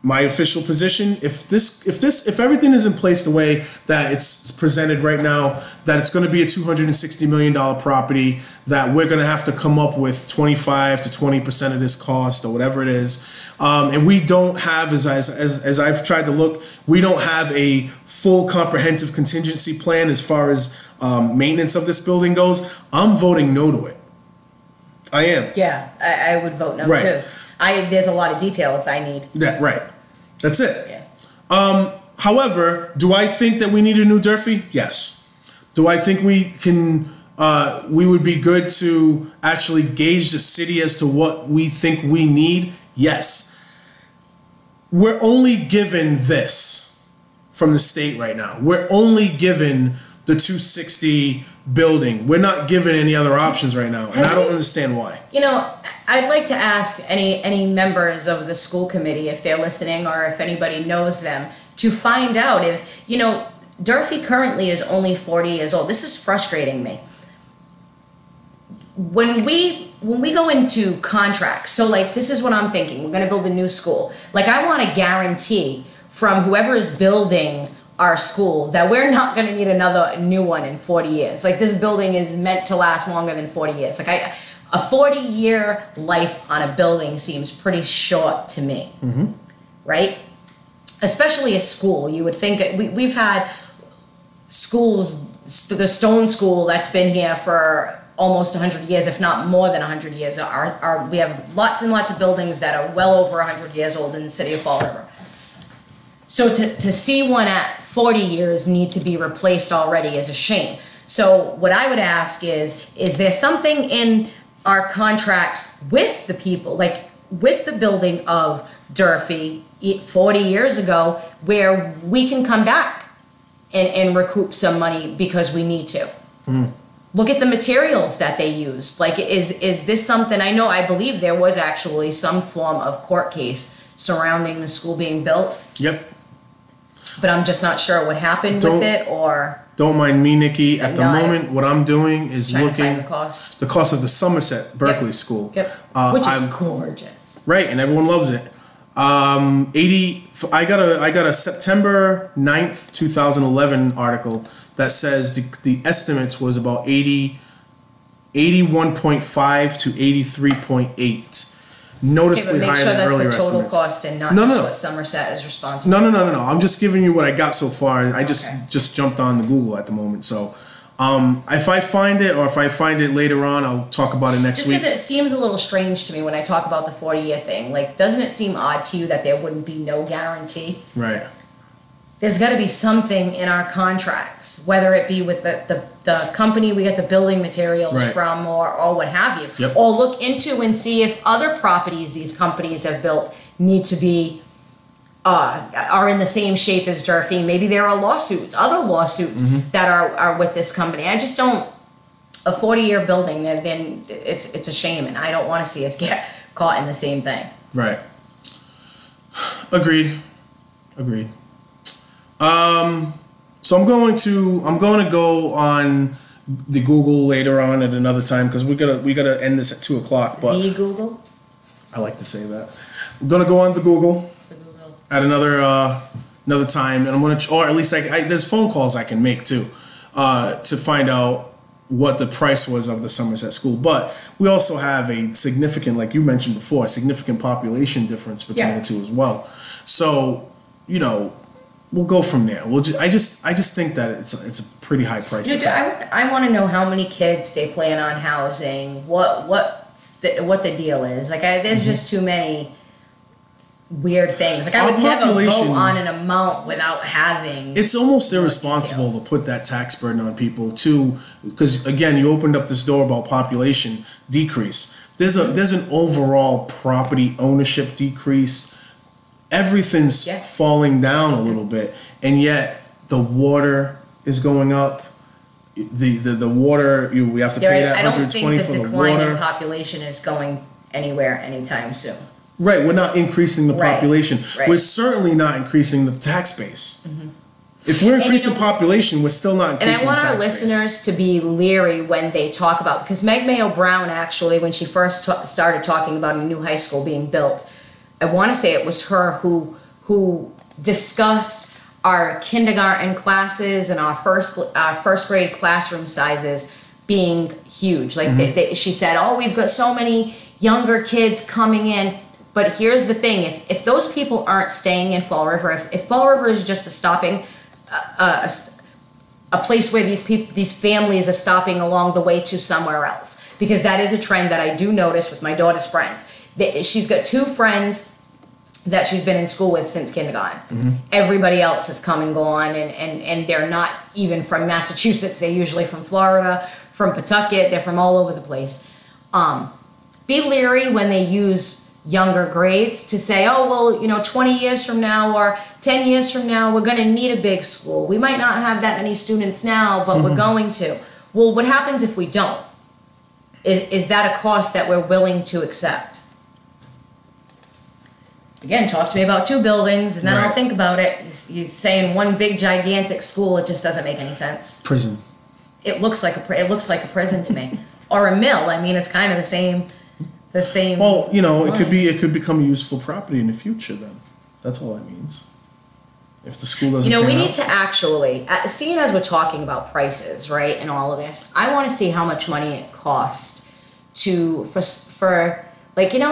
my official position, if everything is in place the way that it's presented right now, that it's going to be a $260 million property, that we're going to have to come up with 25 to 20% of this cost or whatever it is, and we don't have, as I've tried to look, we don't have a full comprehensive contingency plan as far as maintenance of this building goes, I'm voting no to it. I am. Yeah, I would vote no too. There's a lot of details I need. Yeah, right. That's it. Yeah. However, do I think that we need a new Durfee? Yes. Do I think we can? We would be good to actually gauge the city as to what we think we need? Yes. We're only given this from the state right now. We're only given the 260 building. We're not given any other options right now, and I don't understand why. I'd like to ask any members of the school committee, if they're listening or if anybody knows them, to find out if, Durfee currently is only 40 years old. This is frustrating me. When we go into contracts, so like this is what I'm thinking, we're gonna build a new school. Like I want a guarantee from whoever is building our school that we're not going to need another new one in 40 years. Like this building is meant to last longer than 40 years. Like a 40-year life on a building seems pretty short to me, right? Especially a school. You would think we've had schools, the Stone School that's been here for almost 100 years, if not more than 100 years. We have lots and lots of buildings that are well over 100 years old in the city of Fall River. So to see one at 40 years need to be replaced already is a shame. So what I would ask is there something in our contracts with the people, like with the building of Durfee 40 years ago, where we can come back and recoup some money because we need to? Look at the materials that they used. Like, is this something, I believe there was actually some form of court case surrounding the school being built. Yep. But I'm just not sure what happened with it, or... Don't mind me, Nikki. At the moment, what I'm doing is looking at the cost of the Somerset Berkeley School. Yep. Which is gorgeous. Right, and everyone loves it. I got a September 9th, 2011 article that says the estimates was about 81.5 to 83.8. Noticeably higher than earlier estimates. Make sure that's the total cost and not just what Somerset is responsible for. No. I'm just giving you what I got so far. I just jumped on the Google at the moment. So if I find it, or if I find it later on, I'll talk about it next week. Just because it seems a little strange to me when I talk about the 40-year thing. Like, doesn't it seem odd to you that there wouldn't be no guarantee? Right. There's got to be something in our contracts, whether it be with the company we get the building materials from, or what have you. Yep. Or look into and see if other properties these companies have built need to be, are in the same shape as Durfee. Maybe there are other lawsuits that are with this company. I just don't, a 40-year building, then it's a shame, and I don't want to see us get caught in the same thing. Right. Agreed. So I'm going to go on the Google later on at another time, because we gotta end this at 2:00. But the Google, I like to say that. I'm gonna go on the Google at another time, and I'm gonna, or at least there's phone calls I can make too, to find out what the price was of the Somerset School. But we also have a significant, like you mentioned before, a significant population difference between the two as well. So we'll go from there. I just think that it's a pretty high price. I want to know how many kids they plan on housing. What the deal is. Like, there's just too many weird things. Like I would never vote on an amount without having. It's almost irresponsible to put that tax burden on people too, because again, you opened up this door about population decrease. There's an overall property ownership decrease. Everything's falling down a little bit, and yet the water is going up. The water, we have to pay that $120 for the water. I don't think the decline in population is going anywhere anytime soon. Right, we're not increasing the population. Right. We're certainly not increasing the tax base. Mm-hmm. If we're increasing population, we're still not increasing the tax base. And I want our listeners to be leery when they talk about, because Meg Mayo Brown actually, when she first started talking about a new high school being built, I want to say it was her who discussed our kindergarten classes and our first grade classroom sizes being huge. Like she said, oh, we've got so many younger kids coming in. But here's the thing: if those people aren't staying in Fall River, if Fall River is just a place where these families are stopping along the way to somewhere else, because that is a trend that I do notice with my daughter's friends. She's got 2 friends that she's been in school with since kindergarten. Mm-hmm. Everybody else has come and gone, and they're not even from Massachusetts. They're usually from Florida, from Pawtucket. They're from all over the place. Be leery when they use younger grades to say, oh, well, 20 years from now or 10 years from now, we're going to need a big school. We might not have that many students now, but we're going to. Well, what happens if we don't? Is that a cost that we're willing to accept? Again, talk to me about 2 buildings, and then I'll think about it. You're saying one big, gigantic school, it just doesn't make any sense. Prison. It looks like a prison to me. Or a mill. I mean, it's kind of the same. Well, it could become useful property in the future. Then that's all that means. If the school doesn't, we need to actually, seeing as we're talking about prices, right, and all of this, I want to see how much money it costs for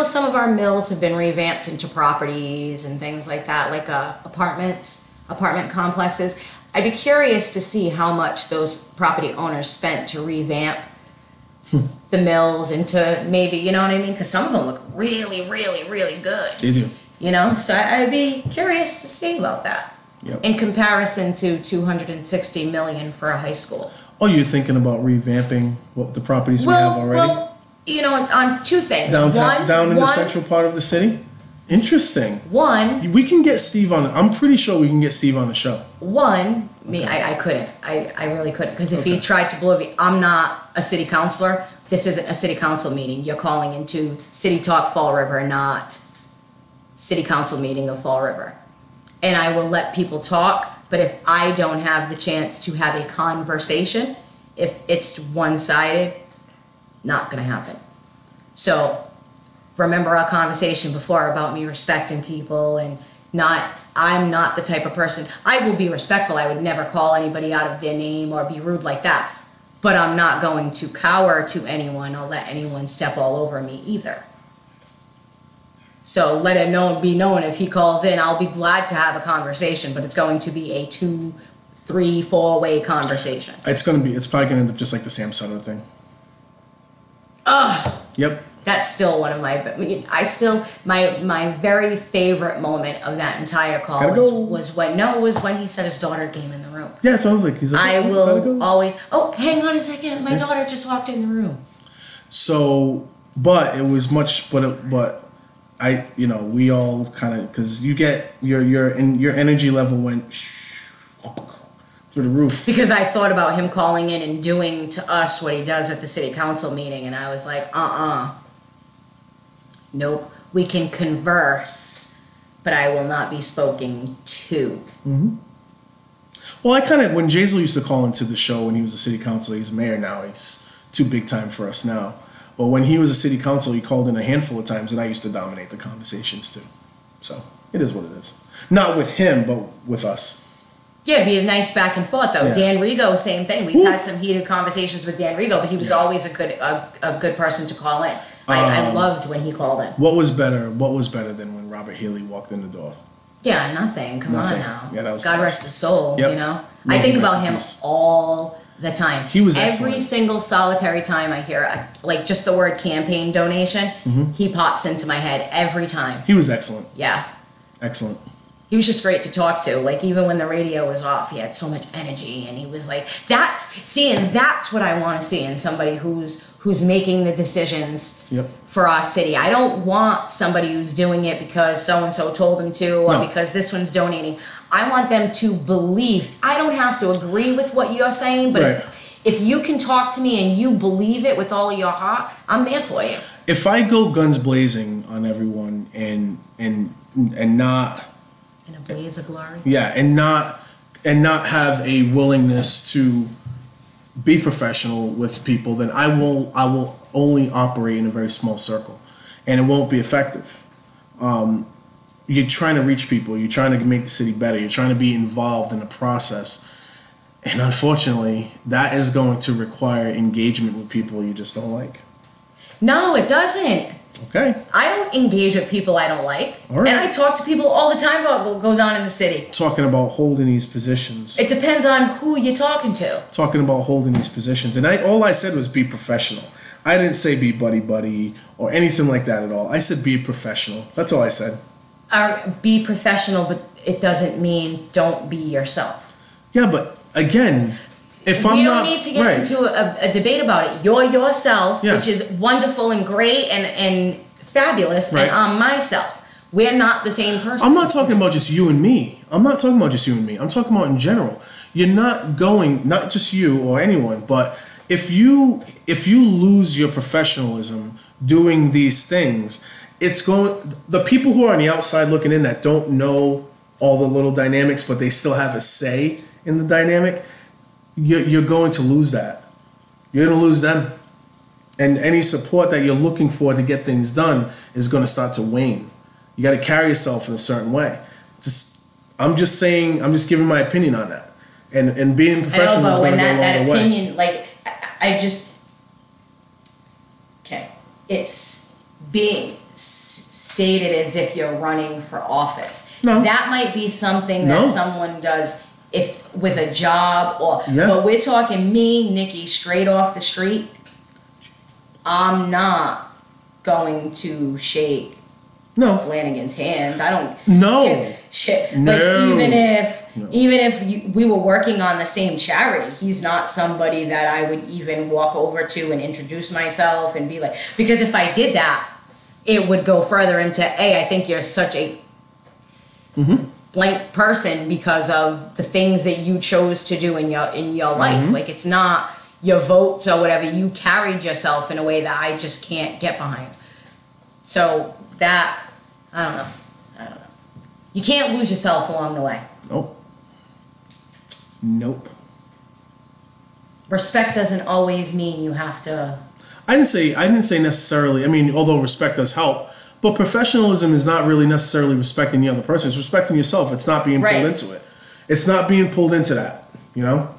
some of our mills have been revamped into properties and things like that, like apartment complexes. I'd be curious to see how much those property owners spent to revamp the mills into maybe, you know what I mean? Because some of them look really, really, really good. They do. So I'd be curious to see about that. Yep. In comparison to $260 million for a high school. Oh, you're thinking about revamping the properties we have already? Well, on 2 things. Down in the central part of the city? Interesting. One. We can get Steve on. I'm pretty sure we can get Steve on the show. I couldn't. I really couldn't. Because if he tried to blow me, I'm not a city councilor. This isn't a city council meeting. You're calling into City Talk Fall River, not city council meeting of Fall River. And I will let people talk, but if I don't have the chance to have a conversation, if it's one-sided, not going to happen. So remember our conversation before about me respecting people and I'm not the type of person, I will be respectful. I would never call anybody out of their name or be rude like that. But I'm not going to cower to anyone or let anyone step all over me either. So let it be known if he calls in, I'll be glad to have a conversation, but it's going to be a 2, 3, 4-way conversation. It's probably going to end up just like the Sam Sutter thing. Ugh. Yep. That's still one of my very favorite moment of that entire call was when he said his daughter came in the room. Yeah, it sounds like he's like, I will always, hang on a second, my daughter just walked in the room. So, but it was much, we all kind of, because you get your energy level went through the roof. Because I thought about him calling in and doing to us what he does at the city council meeting, and I was like, nope. We can converse, but I will not be spoken to. Mm-hmm. Well, when Jaisal used to call into the show when he was a city councilor, he's mayor now, he's too big time for us now. But when he was a city councilor, he called in a handful of times, and I used to dominate the conversations too. So it is what it is. Not with him, but with us. Yeah, it'd be a nice back and forth though. Yeah. Dan Rigo, same thing. We've had some heated conversations with Dan Rigo, but he was always a good person to call in. I loved when he called in. What was better than when Robert Healy walked in the door? Yeah, nothing. Come on now. Yeah, that was God rest his soul. Yep. I think about him all the time. He was every single solitary time I hear just the word campaign donation, he pops into my head every time. He was excellent. Yeah. Excellent. He was just great to talk to. Like, even when the radio was off, he had so much energy, and he was like, that's what I want to see in somebody who's making the decisions for our city. I don't want somebody who's doing it because so-and-so told them to, or because this one's donating. I want them to believe. I don't have to agree with what you're saying, but if you can talk to me and you believe it with all of your heart, I'm there for you. If I go guns blazing on everyone and not... In a blaze of glory. Yeah, and not have a willingness to be professional with people, then I will only operate in a very small circle, and it won't be effective. You're trying to reach people. You're trying to make the city better. You're trying to be involved in the process, and unfortunately, that is going to require engagement with people you just don't like. No, it doesn't. Okay. I don't engage with people I don't like. All right. And I talk to people all the time about what goes on in the city. Talking about holding these positions. It depends on who you're talking to. Talking about holding these positions. And all I said was be professional. I didn't say be buddy-buddy or anything like that at all. I said be professional. That's all I said. Be professional, but it doesn't mean don't be yourself. Yeah, but again... We don't need to get into a debate about it. You're yourself, which is wonderful and great and fabulous, and I'm myself. We're not the same person. I'm not talking about just you and me. I'm talking about in general. You're not going, not just you or anyone, but if you lose your professionalism doing these things, the people who are on the outside looking in that don't know all the little dynamics, but they still have a say in the dynamic, you're going to lose that. You're going to lose them. And any support that you're looking for to get things done is going to start to wane. You got to carry yourself in a certain way. I'm just giving my opinion on that. And being professional is going to go a long way. Opinion, like, okay, it's being stated as if you're running for office. No. That might be something that someone does with a job, but we're talking me, Nikki, straight off the street. I'm not going to shake Flanagan's hand. I don't. No. Shit. No. Like even if we were working on the same charity, he's not somebody that I would even walk over to and introduce myself and be like, because if I did that, it would go further into, hey, I think you're such a blank person because of the things that you chose to do in your life. Like, it's not your votes or whatever. You carried yourself in a way that I just can't get behind. So that, I don't know. You can't lose yourself along the way. Nope. Respect doesn't always mean you have to. I didn't say necessarily. I mean, although respect does help. But professionalism is not really necessarily respecting the other person. It's respecting yourself. It's not being pulled into it. It's not being pulled into that, you know?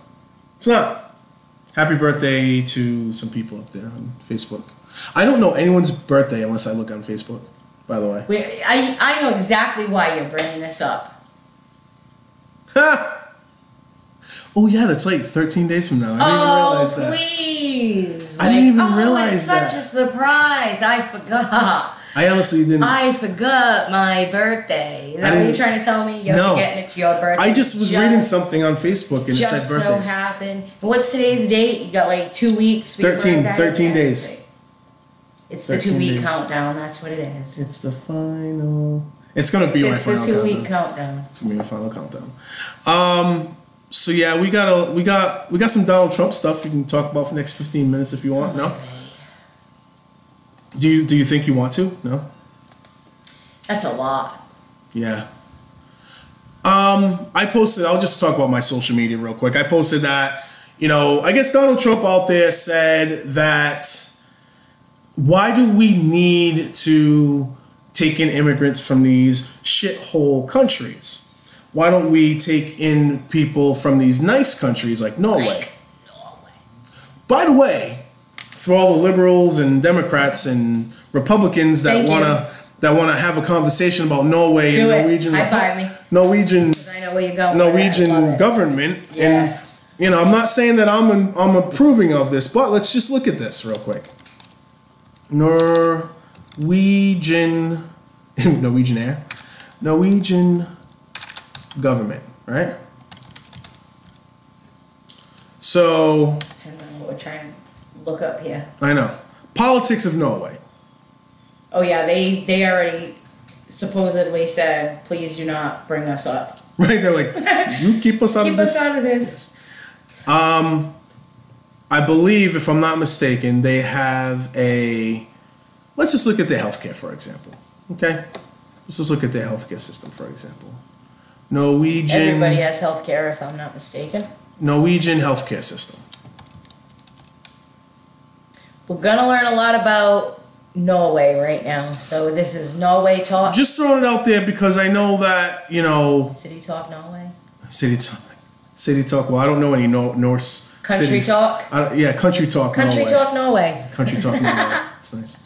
It's not. Happy birthday to some people up there on Facebook. I don't know anyone's birthday unless I look on Facebook, by the way. I know exactly why you're bringing this up. Ha! Oh, yeah, that's like 13 days from now. I didn't even realize that. Please. I didn't even realize that. It's such a surprise. I forgot. I honestly didn't. I forgot my birthday. Is that what you're trying to tell me? You're forgetting it's your birthday. I just was reading something on Facebook and it said birthdays. Just so happened. What's today's date? You got like 2 weeks. 13 days. It's the 2-week countdown. That's what it is. It's the final. It's gonna be my final countdown. It's the 2-week countdown. It's gonna be my final countdown. So yeah, we got some Donald Trump stuff we can talk about for the next 15 minutes if you want. No. Do you think you want to? No? That's a lot. Yeah. I posted, I'll just talk about my social media real quick. I posted that, I guess Donald Trump out there said that why do we need to take in immigrants from these shithole countries? Why don't we take in people from these nice countries like Norway? By the way, for all the liberals and Democrats and Republicans that wanna have a conversation about Norway and Norwegian, Norwegian, I know where you're going. Norwegian government, yes. And I'm not saying that I'm approving of this, but let's just look at this real quick. Norwegian Air. Norwegian government, right? So, Depends on what we're trying to look up here. I know. Politics of Norway. Oh yeah, they already supposedly said, please do not bring us up. Right? They're like, you keep us out of this. Keep us out of this. I believe, if I'm not mistaken, they have a... Let's just look at their healthcare, for example. Okay? Let's just look at their healthcare system, for example. Norwegian... Everybody has healthcare, if I'm not mistaken. Norwegian healthcare system. We're gonna learn a lot about Norway right now. So this is Norway Talk. Just throwing it out there because I know that, you know... City Talk Norway? City Talk. Well, I don't know any Norse Country cities. Talk? Yeah, Country Talk Country Norway. Talk Norway. Country Talk Norway. That's nice.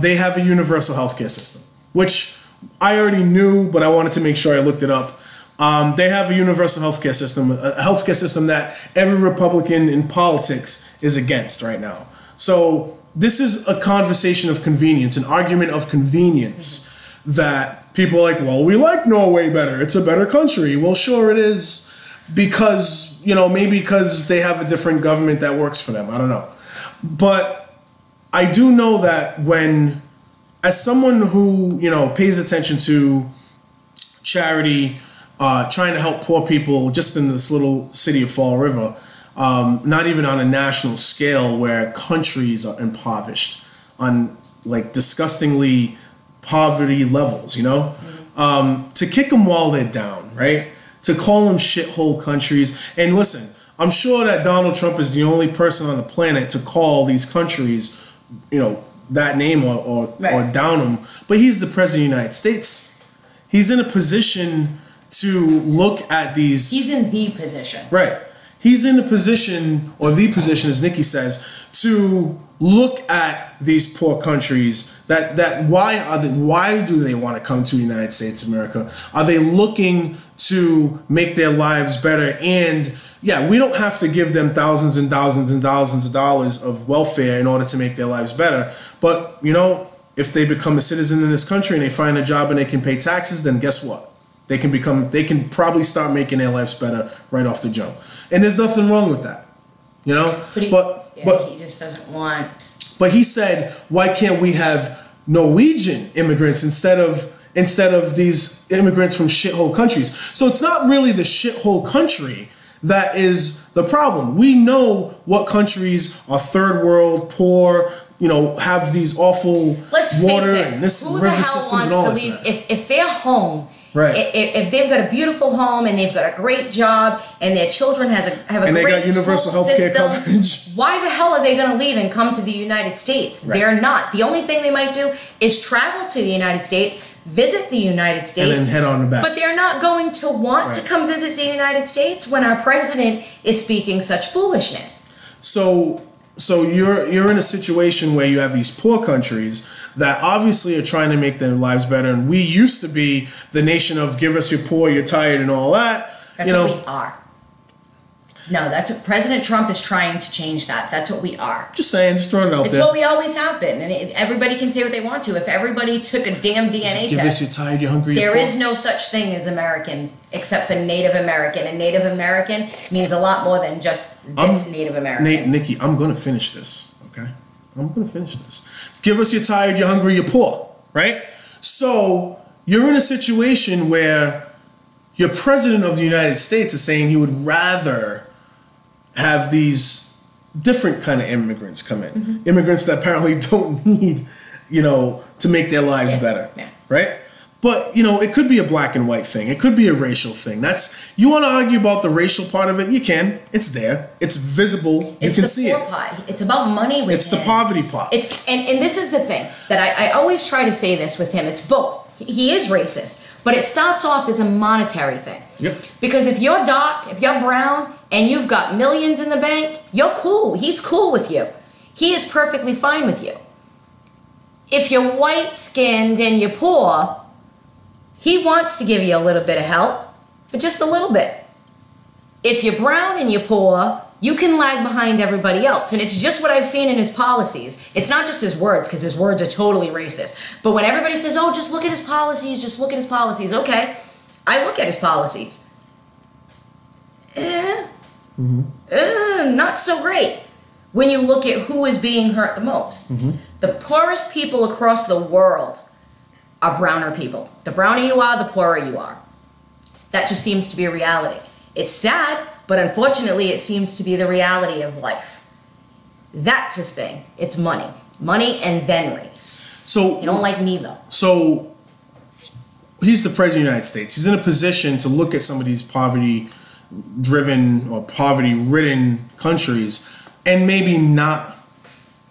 They have a universal healthcare system, which I already knew, but I wanted to make sure I looked it up. They have a universal healthcare system that every Republican in politics is against right now. So this is a conversation of convenience, an argument of convenience that people are like, well, we like Norway better. It's a better country. Well, sure it is because, you know, maybe because they have a different government that works for them. I don't know. But I do know that as someone who, you know, pays attention to charity, trying to help poor people just in this little city of Fall River, not even on a national scale where countries are impoverished on like disgustingly poverty levels, you know, to kick them while they're down, right? To call them shithole countries. And listen, I'm sure that Donald Trump is the only person on the planet to call these countries, you know, that name or down them. But he's the president of the United States. He's in a position to look at these. He's in the position. Right. He's in the position, or the position, as Nikki says, to look at these poor countries. Why do they want to come to the United States of America? Are they looking to make their lives better? And yeah, we don't have to give them thousands and thousands and thousands of dollars of welfare in order to make their lives better. But, you know, if they become a citizen in this country and they find a job and they can pay taxes, then guess what? They can probably start making their lives better right off the jump. And there's nothing wrong with that. You know? But he just doesn't want. But he said, why can't we have Norwegian immigrants instead of these immigrants from shithole countries? So it's not really the shithole country that is the problem. We know what countries are third world, poor, you know, have these awful water and this river systems and all that stuff. If they're home. Right. If they've got a beautiful home and they've got a great job and their children have a and great they got universal health care coverage, why the hell are they going to leave and come to the United States? Right. They're not. The only thing they might do is travel to the United States, visit the United States, and then head on back. But they're not going to want to come visit the United States when our president is speaking such foolishness. So you're in a situation where you have these poor countries that obviously are trying to make their lives better, and we used to be the nation of give us your poor, you're tired, and all that. That's what we are. No, that's what President Trump is trying to change that. That's what we are. Just saying, just throwing it out there. It's what we always have been, and everybody can say what they want to. If everybody took a damn DNA give test, us you're tired, you're hungry, there is no such thing as American except for Native American, and Native American means a lot more than just this Native American. Nikki, I'm gonna finish this. Okay, I'm gonna finish this. Give us you're tired, you're hungry, you're poor. Right? So you're in a situation where your president of the United States is saying he would rather have these different kind of immigrants come in. Mm-hmm. Immigrants that apparently don't need, you know, to make their lives better. Yeah. Right? But, you know, it could be a black and white thing. It could be a racial thing. You want to argue about the racial part of it? You can. It's there. It's visible. You can see it. It's about money with him. It's the poverty part. And this is the thing that I always try to say this with him. It's both. He is racist, but it starts off as a monetary thing. Yep. Because if you're dark, if you're brown, and you've got millions in the bank, you're cool. He's cool with you. He is perfectly fine with you. If you're white-skinned and you're poor, he wants to give you a little bit of help, but just a little bit. If you're brown and you're poor, you can lag behind everybody else. And it's just what I've seen in his policies. It's not just his words, because his words are totally racist. But when everybody says, oh, just look at his policies, just look at his policies. Okay, I look at his policies. Not so great when you look at who is being hurt the most. The poorest people across the world are browner people. The browner you are, the poorer you are. That just seems to be a reality. It's sad, but unfortunately it seems to be the reality of life. That's his thing. It's money. Money and then race. So you don't like me though. So he's the president of the United States. He's in a position to look at some of these poverty-driven or poverty-ridden countries and maybe not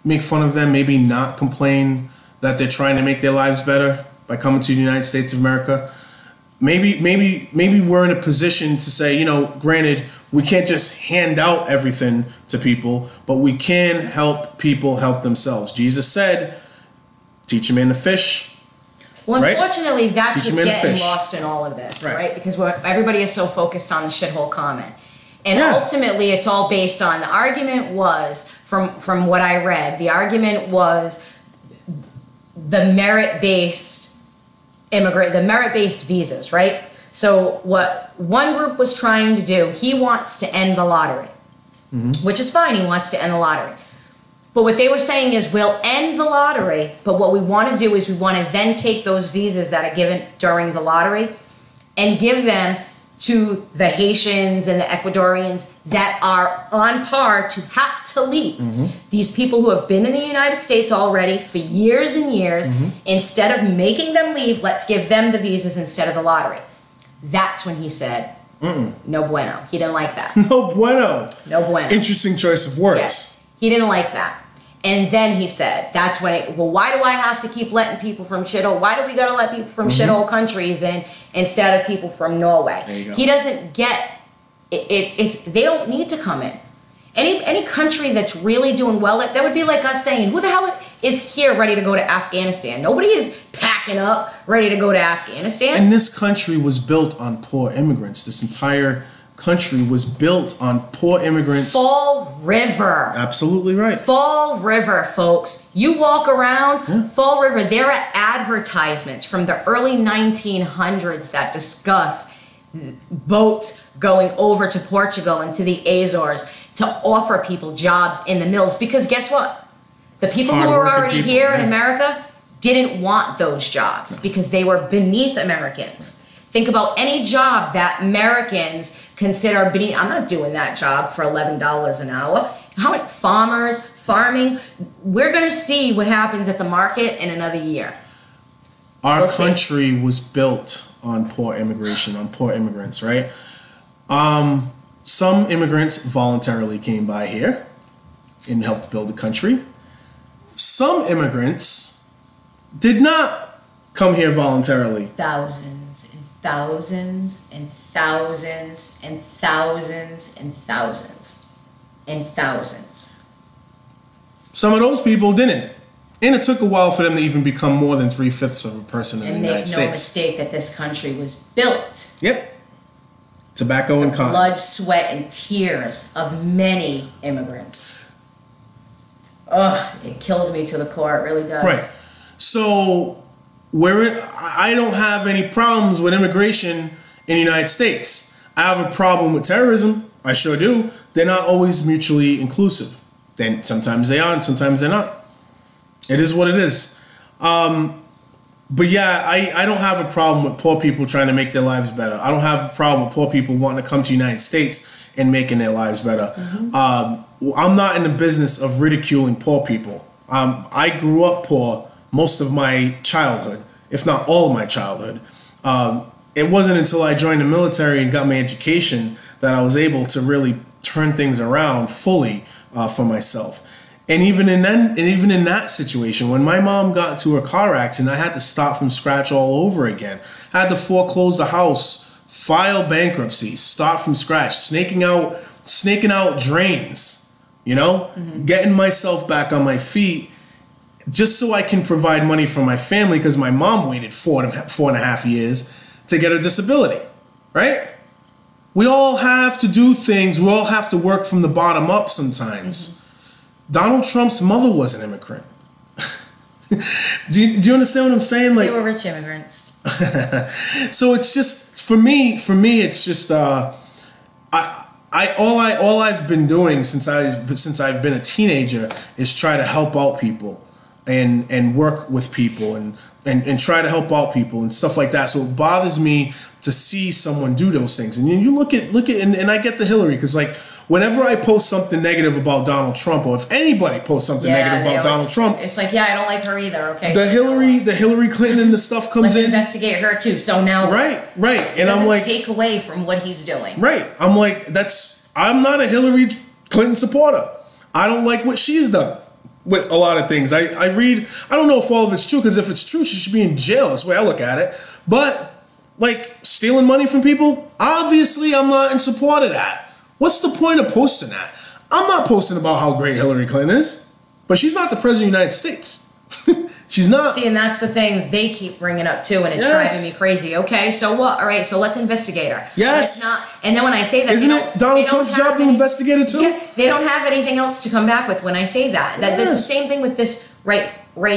make fun of them, maybe not complain that they're trying to make their lives better by coming to the United States of America. Maybe we're in a position to say, you know, granted, we can't just hand out everything to people, but we can help people help themselves. Jesus said, teach a man to fish. Well, unfortunately, that's what's getting lost in all of this, right? Because everybody is so focused on the shithole comment. And ultimately, it's all based on, the argument was, from what I read, the argument was the merit-based visas, right? So what one group was trying to do, he wants to end the lottery, which is fine. He wants to end the lottery. But what they were saying is, we'll end the lottery, but what we want to do is we want to then take those visas that are given during the lottery and give them to the Haitians and the Ecuadorians that are on par to have to leave. These people who have been in the United States already for years and years, instead of making them leave, let's give them the visas instead of the lottery. That's when he said, no bueno. He didn't like that. No bueno. No bueno. Interesting choice of words. Yes. He didn't like that. And then he said, that's when well, why do I have to keep letting people from shithole? Why do we got to let people from shithole countries in instead of people from Norway? There you go. He doesn't get it. They don't need to come in. Any country that's really doing well, that would be like us saying, who the hell is here ready to go to Afghanistan? Nobody is packing up ready to go to Afghanistan. And this country was built on poor immigrants. This entire country was built on poor immigrants. Fall River. Absolutely right. Fall River, folks. You walk around Fall River, there are advertisements from the early 1900s that discuss boats going over to Portugal and to the Azores to offer people jobs in the mills. Because guess what? The people who were already here in America didn't want those jobs because they were beneath Americans. Think about any job that Americans consider beneath. I'm not doing that job for $11 an hour. How many farming? We're going to see what happens at the market in another year. Our country was built on poor immigration, on poor immigrants, right? Some immigrants voluntarily came by here and helped build the country. Some immigrants did not come here voluntarily. Thousands and thousands and thousands and thousands and thousands and thousands. Some of those people didn't. And it took a while for them to even become more than 3/5 of a person in the United States. And make no mistake that this country was built. Yep. Tobacco and cotton. Blood, sweat, and tears of many immigrants. Ugh, it kills me to the core. It really does. Right. So I don't have any problems with immigration in the United States. I have a problem with terrorism. I sure do. They're not always mutually inclusive. Then sometimes they are and sometimes they're not. It is what it is. But yeah, I don't have a problem with poor people trying to make their lives better. I don't have a problem with poor people wanting to come to the United States and making their lives better. I'm not in the business of ridiculing poor people. I grew up poor most of my childhood, if not all of my childhood. It wasn't until I joined the military and got my education that I was able to really turn things around fully for myself. And even in that situation, when my mom got into a car accident, I had to start from scratch all over again. I had to foreclose the house, file bankruptcy, start from scratch, snaking out drains, getting myself back on my feet just so I can provide money for my family because my mom waited 4.5 years to get a disability, right? We all have to do things. We all have to work from the bottom up sometimes. Donald Trump's mother was an immigrant. do you understand what I'm saying? Like, they were rich immigrants. So it's just for me. It's just all I've been doing since I've been a teenager is try to help out people and work with people and try to help out people and stuff like that. So it bothers me to see someone do those things. And you look at and I get the Hillary, because like whenever I post something negative about Donald Trump, or if anybody posts something negative about Donald Trump, it's like, yeah, I don't like her either. Okay, the Hillary Clinton and the stuff comes in. Let's investigate her too. So now, right, and I'm like, take away from what he's doing. Right, I'm like, I'm not a Hillary Clinton supporter. I don't like what she's done with a lot of things. I read, I don't know if all of it's true, because if it's true, she should be in jail. That's the way I look at it. But like stealing money from people, obviously I'm not in support of that. What's the point of posting that? I'm not posting about how great Hillary Clinton is, but she's not the president of the United States. She's not. See, and that's the thing they keep bringing up too, and it's driving me crazy. Okay, so what? All right, so let's investigate her. Yes. And then when I say that, isn't it Donald Trump's job to investigate it too? Yeah, they don't have anything else to come back with when I say that. That's the same thing with this right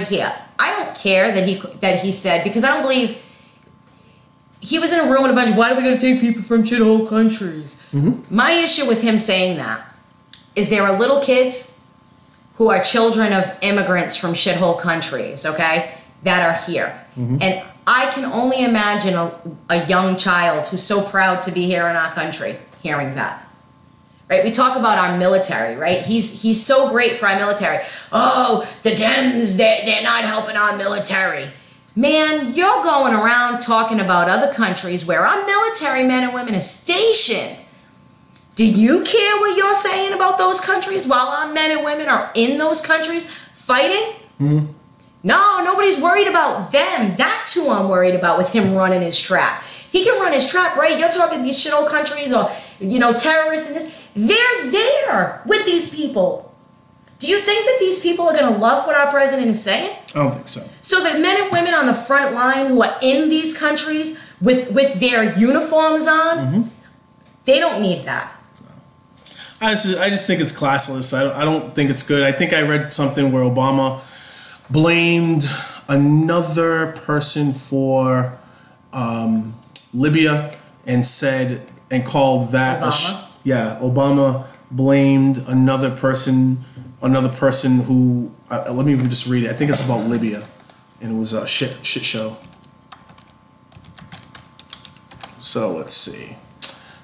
here. I don't care that he said, because I don't believe he was in a room with a bunch. Why are we going to take people from shithole countries? My issue with him saying that is there are little kids who are children of immigrants from shithole countries, okay, that are here. And I can only imagine a young child who's so proud to be here in our country hearing that. Right? We talk about our military, right? He's so great for our military. Oh, the Dems, they're not helping our military. Man, you're going around talking about other countries where our military men and women are stationed. Do you care what you're saying about those countries while our men and women are in those countries fighting? No, nobody's worried about them. That's who I'm worried about with him running his trap. He can run his trap, right? You're talking these shithole countries or, terrorists and this. They're there with these people. Do you think that these people are going to love what our president is saying? I don't think so. So the men and women on the front line who are in these countries with their uniforms on, they don't need that. I just think it's classless. I don't think it's good. I think I read something where Obama blamed another person for Libya and called that Obama blamed another person who let me just read it. I think it's about Libya, and it was a shit show. So let's see.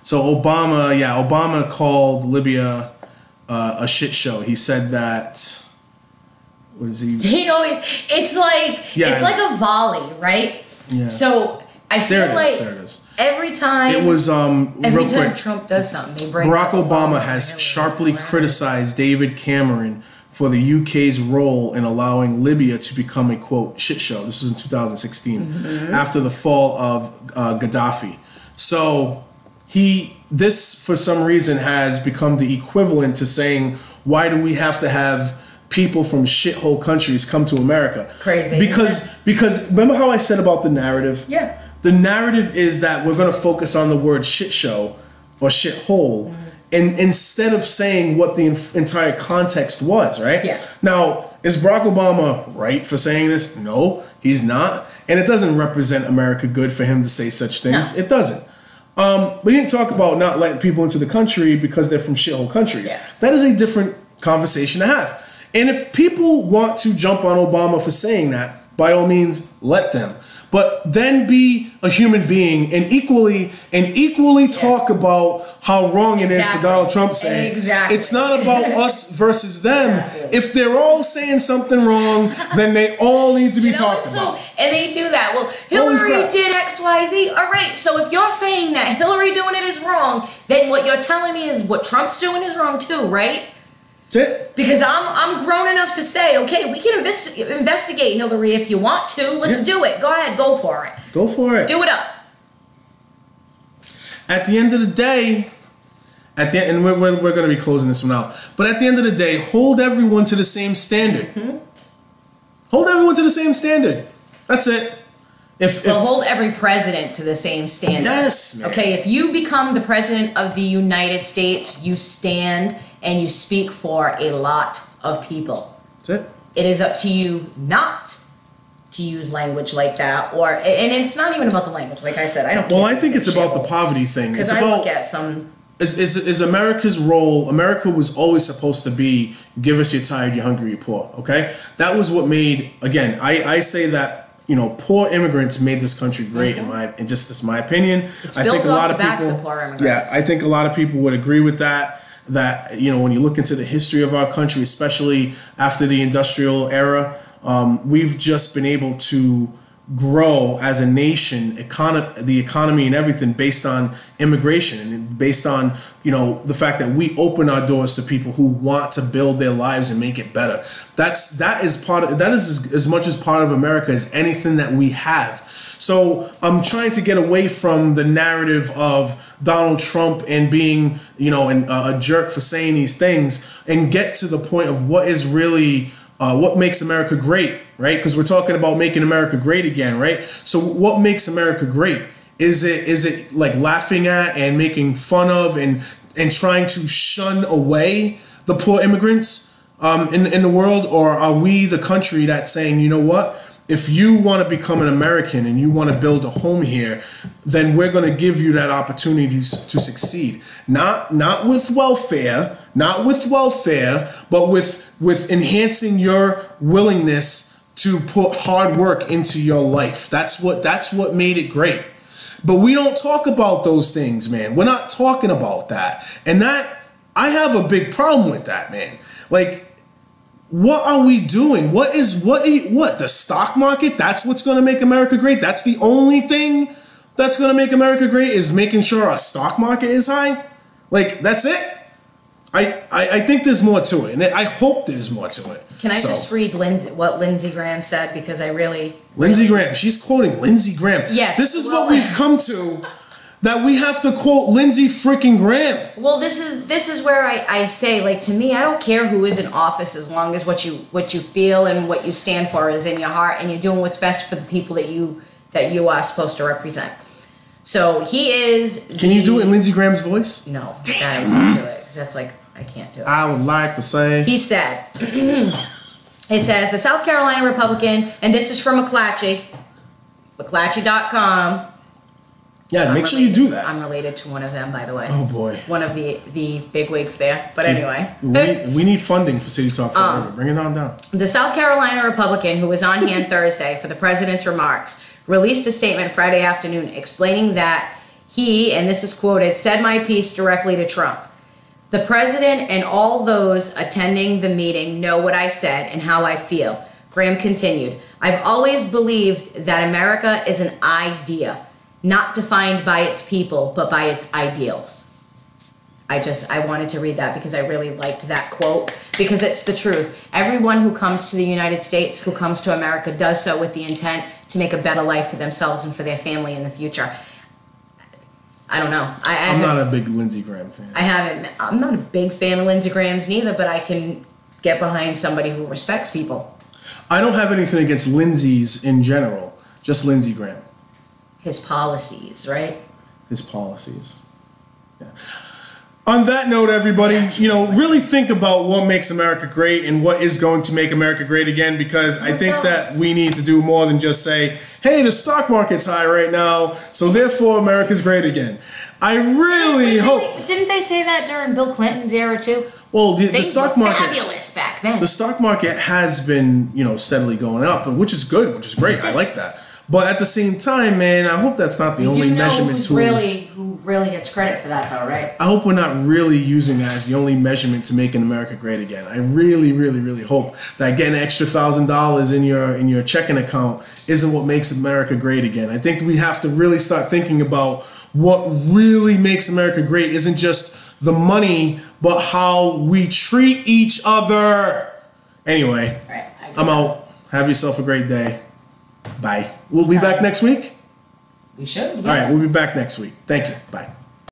So Obama called Libya a shit show. He said that. What is he? It's like a volley, right? Yeah. So I feel there it is. Every time it was every time Trump does something, they bring Barack Obama has sharply criticized David Cameron for the UK's role in allowing Libya to become a quote shit show. This was in 2016 after the fall of Gaddafi. So this for some reason has become the equivalent to saying, why do we have to have people from shithole countries come to America? Crazy. Because remember how I said about the narrative? Yeah. The narrative is that we're going to focus on the word shit show or shithole, and instead of saying what the entire context was, right? Yeah. Now, is Barack Obama right for saying this? No, he's not. And it doesn't represent America good for him to say such things. No. It doesn't. But he didn't talk about not letting people into the country because they're from shithole countries. Yeah. That is a different conversation to have. And if people want to jump on Obama for saying that, by all means, let them. But then be a human being and equally talk about how wrong it is for Donald Trump saying. Exactly. It's not about us versus them. Exactly. If they're all saying something wrong, then they all need to be talked about. And they do that. Well, Hillary did X, Y, Z. All right, so if you're saying that Hillary doing it is wrong, then what you're telling me is what Trump's doing is wrong too, right? Because I'm grown enough to say, okay, we can investigate Hillary if you want to. Let's do it. Go ahead, go for it. Go for it. Do it up. At the end of the day, and we're going to be closing this one out, but at the end of the day, hold everyone to the same standard. Hold everyone to the same standard. That's it. They'll hold every president to the same standard. Yes, man. Okay, if you become the president of the United States, you stand and you speak for a lot of people. That's it. It is up to you not to use language like that, and it's not even about the language. Like I said, I don't. Well, I think it's about the poverty thing. Because I look at some. Is America's role? America was always supposed to be give us you're tired, you're hungry, you're poor. Okay, that was what made. Again, I say that poor immigrants made this country great. Mm-hmm. In just my opinion, it's I think a lot of people. Yeah, I think a lot of people would agree with that. That when you look into the history of our country, especially after the industrial era, we've just been able to grow as a nation, the economy and everything based on immigration and based on the fact that we open our doors to people who want to build their lives and make it better. That is as much as part of America as anything that we have. So I'm trying to get away from the narrative of Donald Trump and being a jerk for saying these things and get to the point of what is really what makes America great, right? Because we're talking about making America great again, right? So what makes America great? Is it like laughing at and making fun of and trying to shun away the poor immigrants in the world? Or are we the country that's saying, you know what? If you want to become an American and you want to build a home here, then we're going to give you that opportunity to succeed. Not with welfare, but with enhancing your willingness to put hard work into your life. That's what made it great. But we don't talk about those things, man. We're not talking about that. And that I have a big problem with that, man. Like, what are we doing? What the stock market? That's what's going to make America great. That's the only thing that's going to make America great, is making sure our stock market is high. Like, that's it. I think there's more to it, and I hope there's more to it. Can I just read what Lindsey Graham said, because I really Lindsey Graham. She's quoting Lindsey Graham. Yes. This is what we've come to. That we have to quote Lindsey freaking Graham. Well, this is where I say, like, to me, I don't care who is in office as long as what you feel and what you stand for is in your heart and you're doing what's best for the people that you are supposed to represent. So he is. Can you do it in Lindsey Graham's voice? No, I can't do it, because that's like, I can't do it. I would like to say. He said, it says, the South Carolina Republican, and this is from McClatchy, McClatchy.com. Yeah, make sure you do that. I'm related to one of them, by the way. Oh, boy. One of the bigwigs there. But anyway. We need funding for City Talk Forever. Bring it on down. The South Carolina Republican, who was on hand Thursday for the president's remarks, released a statement Friday afternoon explaining that he, and this is quoted, said my piece directly to Trump. The president and all those attending the meeting know what I said and how I feel. Graham continued, I've always believed that America is an idea, not defined by its people, but by its ideals. I wanted to read that because I really liked that quote, because it's the truth. Everyone who comes to the United States, who comes to America, does so with the intent to make a better life for themselves and for their family in the future. I don't know. I'm not a big Lindsey Graham fan. I'm not a big fan of Lindsey Graham's neither, but I can get behind somebody who respects people. I don't have anything against Lindsey's in general, just Lindsey Graham. His policies, right? His policies. Yeah. On that note, everybody, really think about what makes America great and what is going to make America great again, because I think that we need to do more than just say, hey, the stock market's high right now, so therefore America's great again. I really hope... Didn't they say that during Bill Clinton's era, too? Well, the stock market... fabulous back then. The stock market has been, steadily going up, which is good, which is great. Yes. I like that. But at the same time, man, I hope that's not the only measurement tool. Who really gets credit for that, though, right? I hope we're not really using that as the only measurement to making America great again. I really, really, really hope that getting an extra $1,000 in your checking account isn't what makes America great again. I think we have to really start thinking about what really makes America great isn't just the money, but how we treat each other. Anyway, I'm out. Have yourself a great day. Bye. We'll be back next week? We should, yeah. All right, we'll be back next week. Thank you. Bye.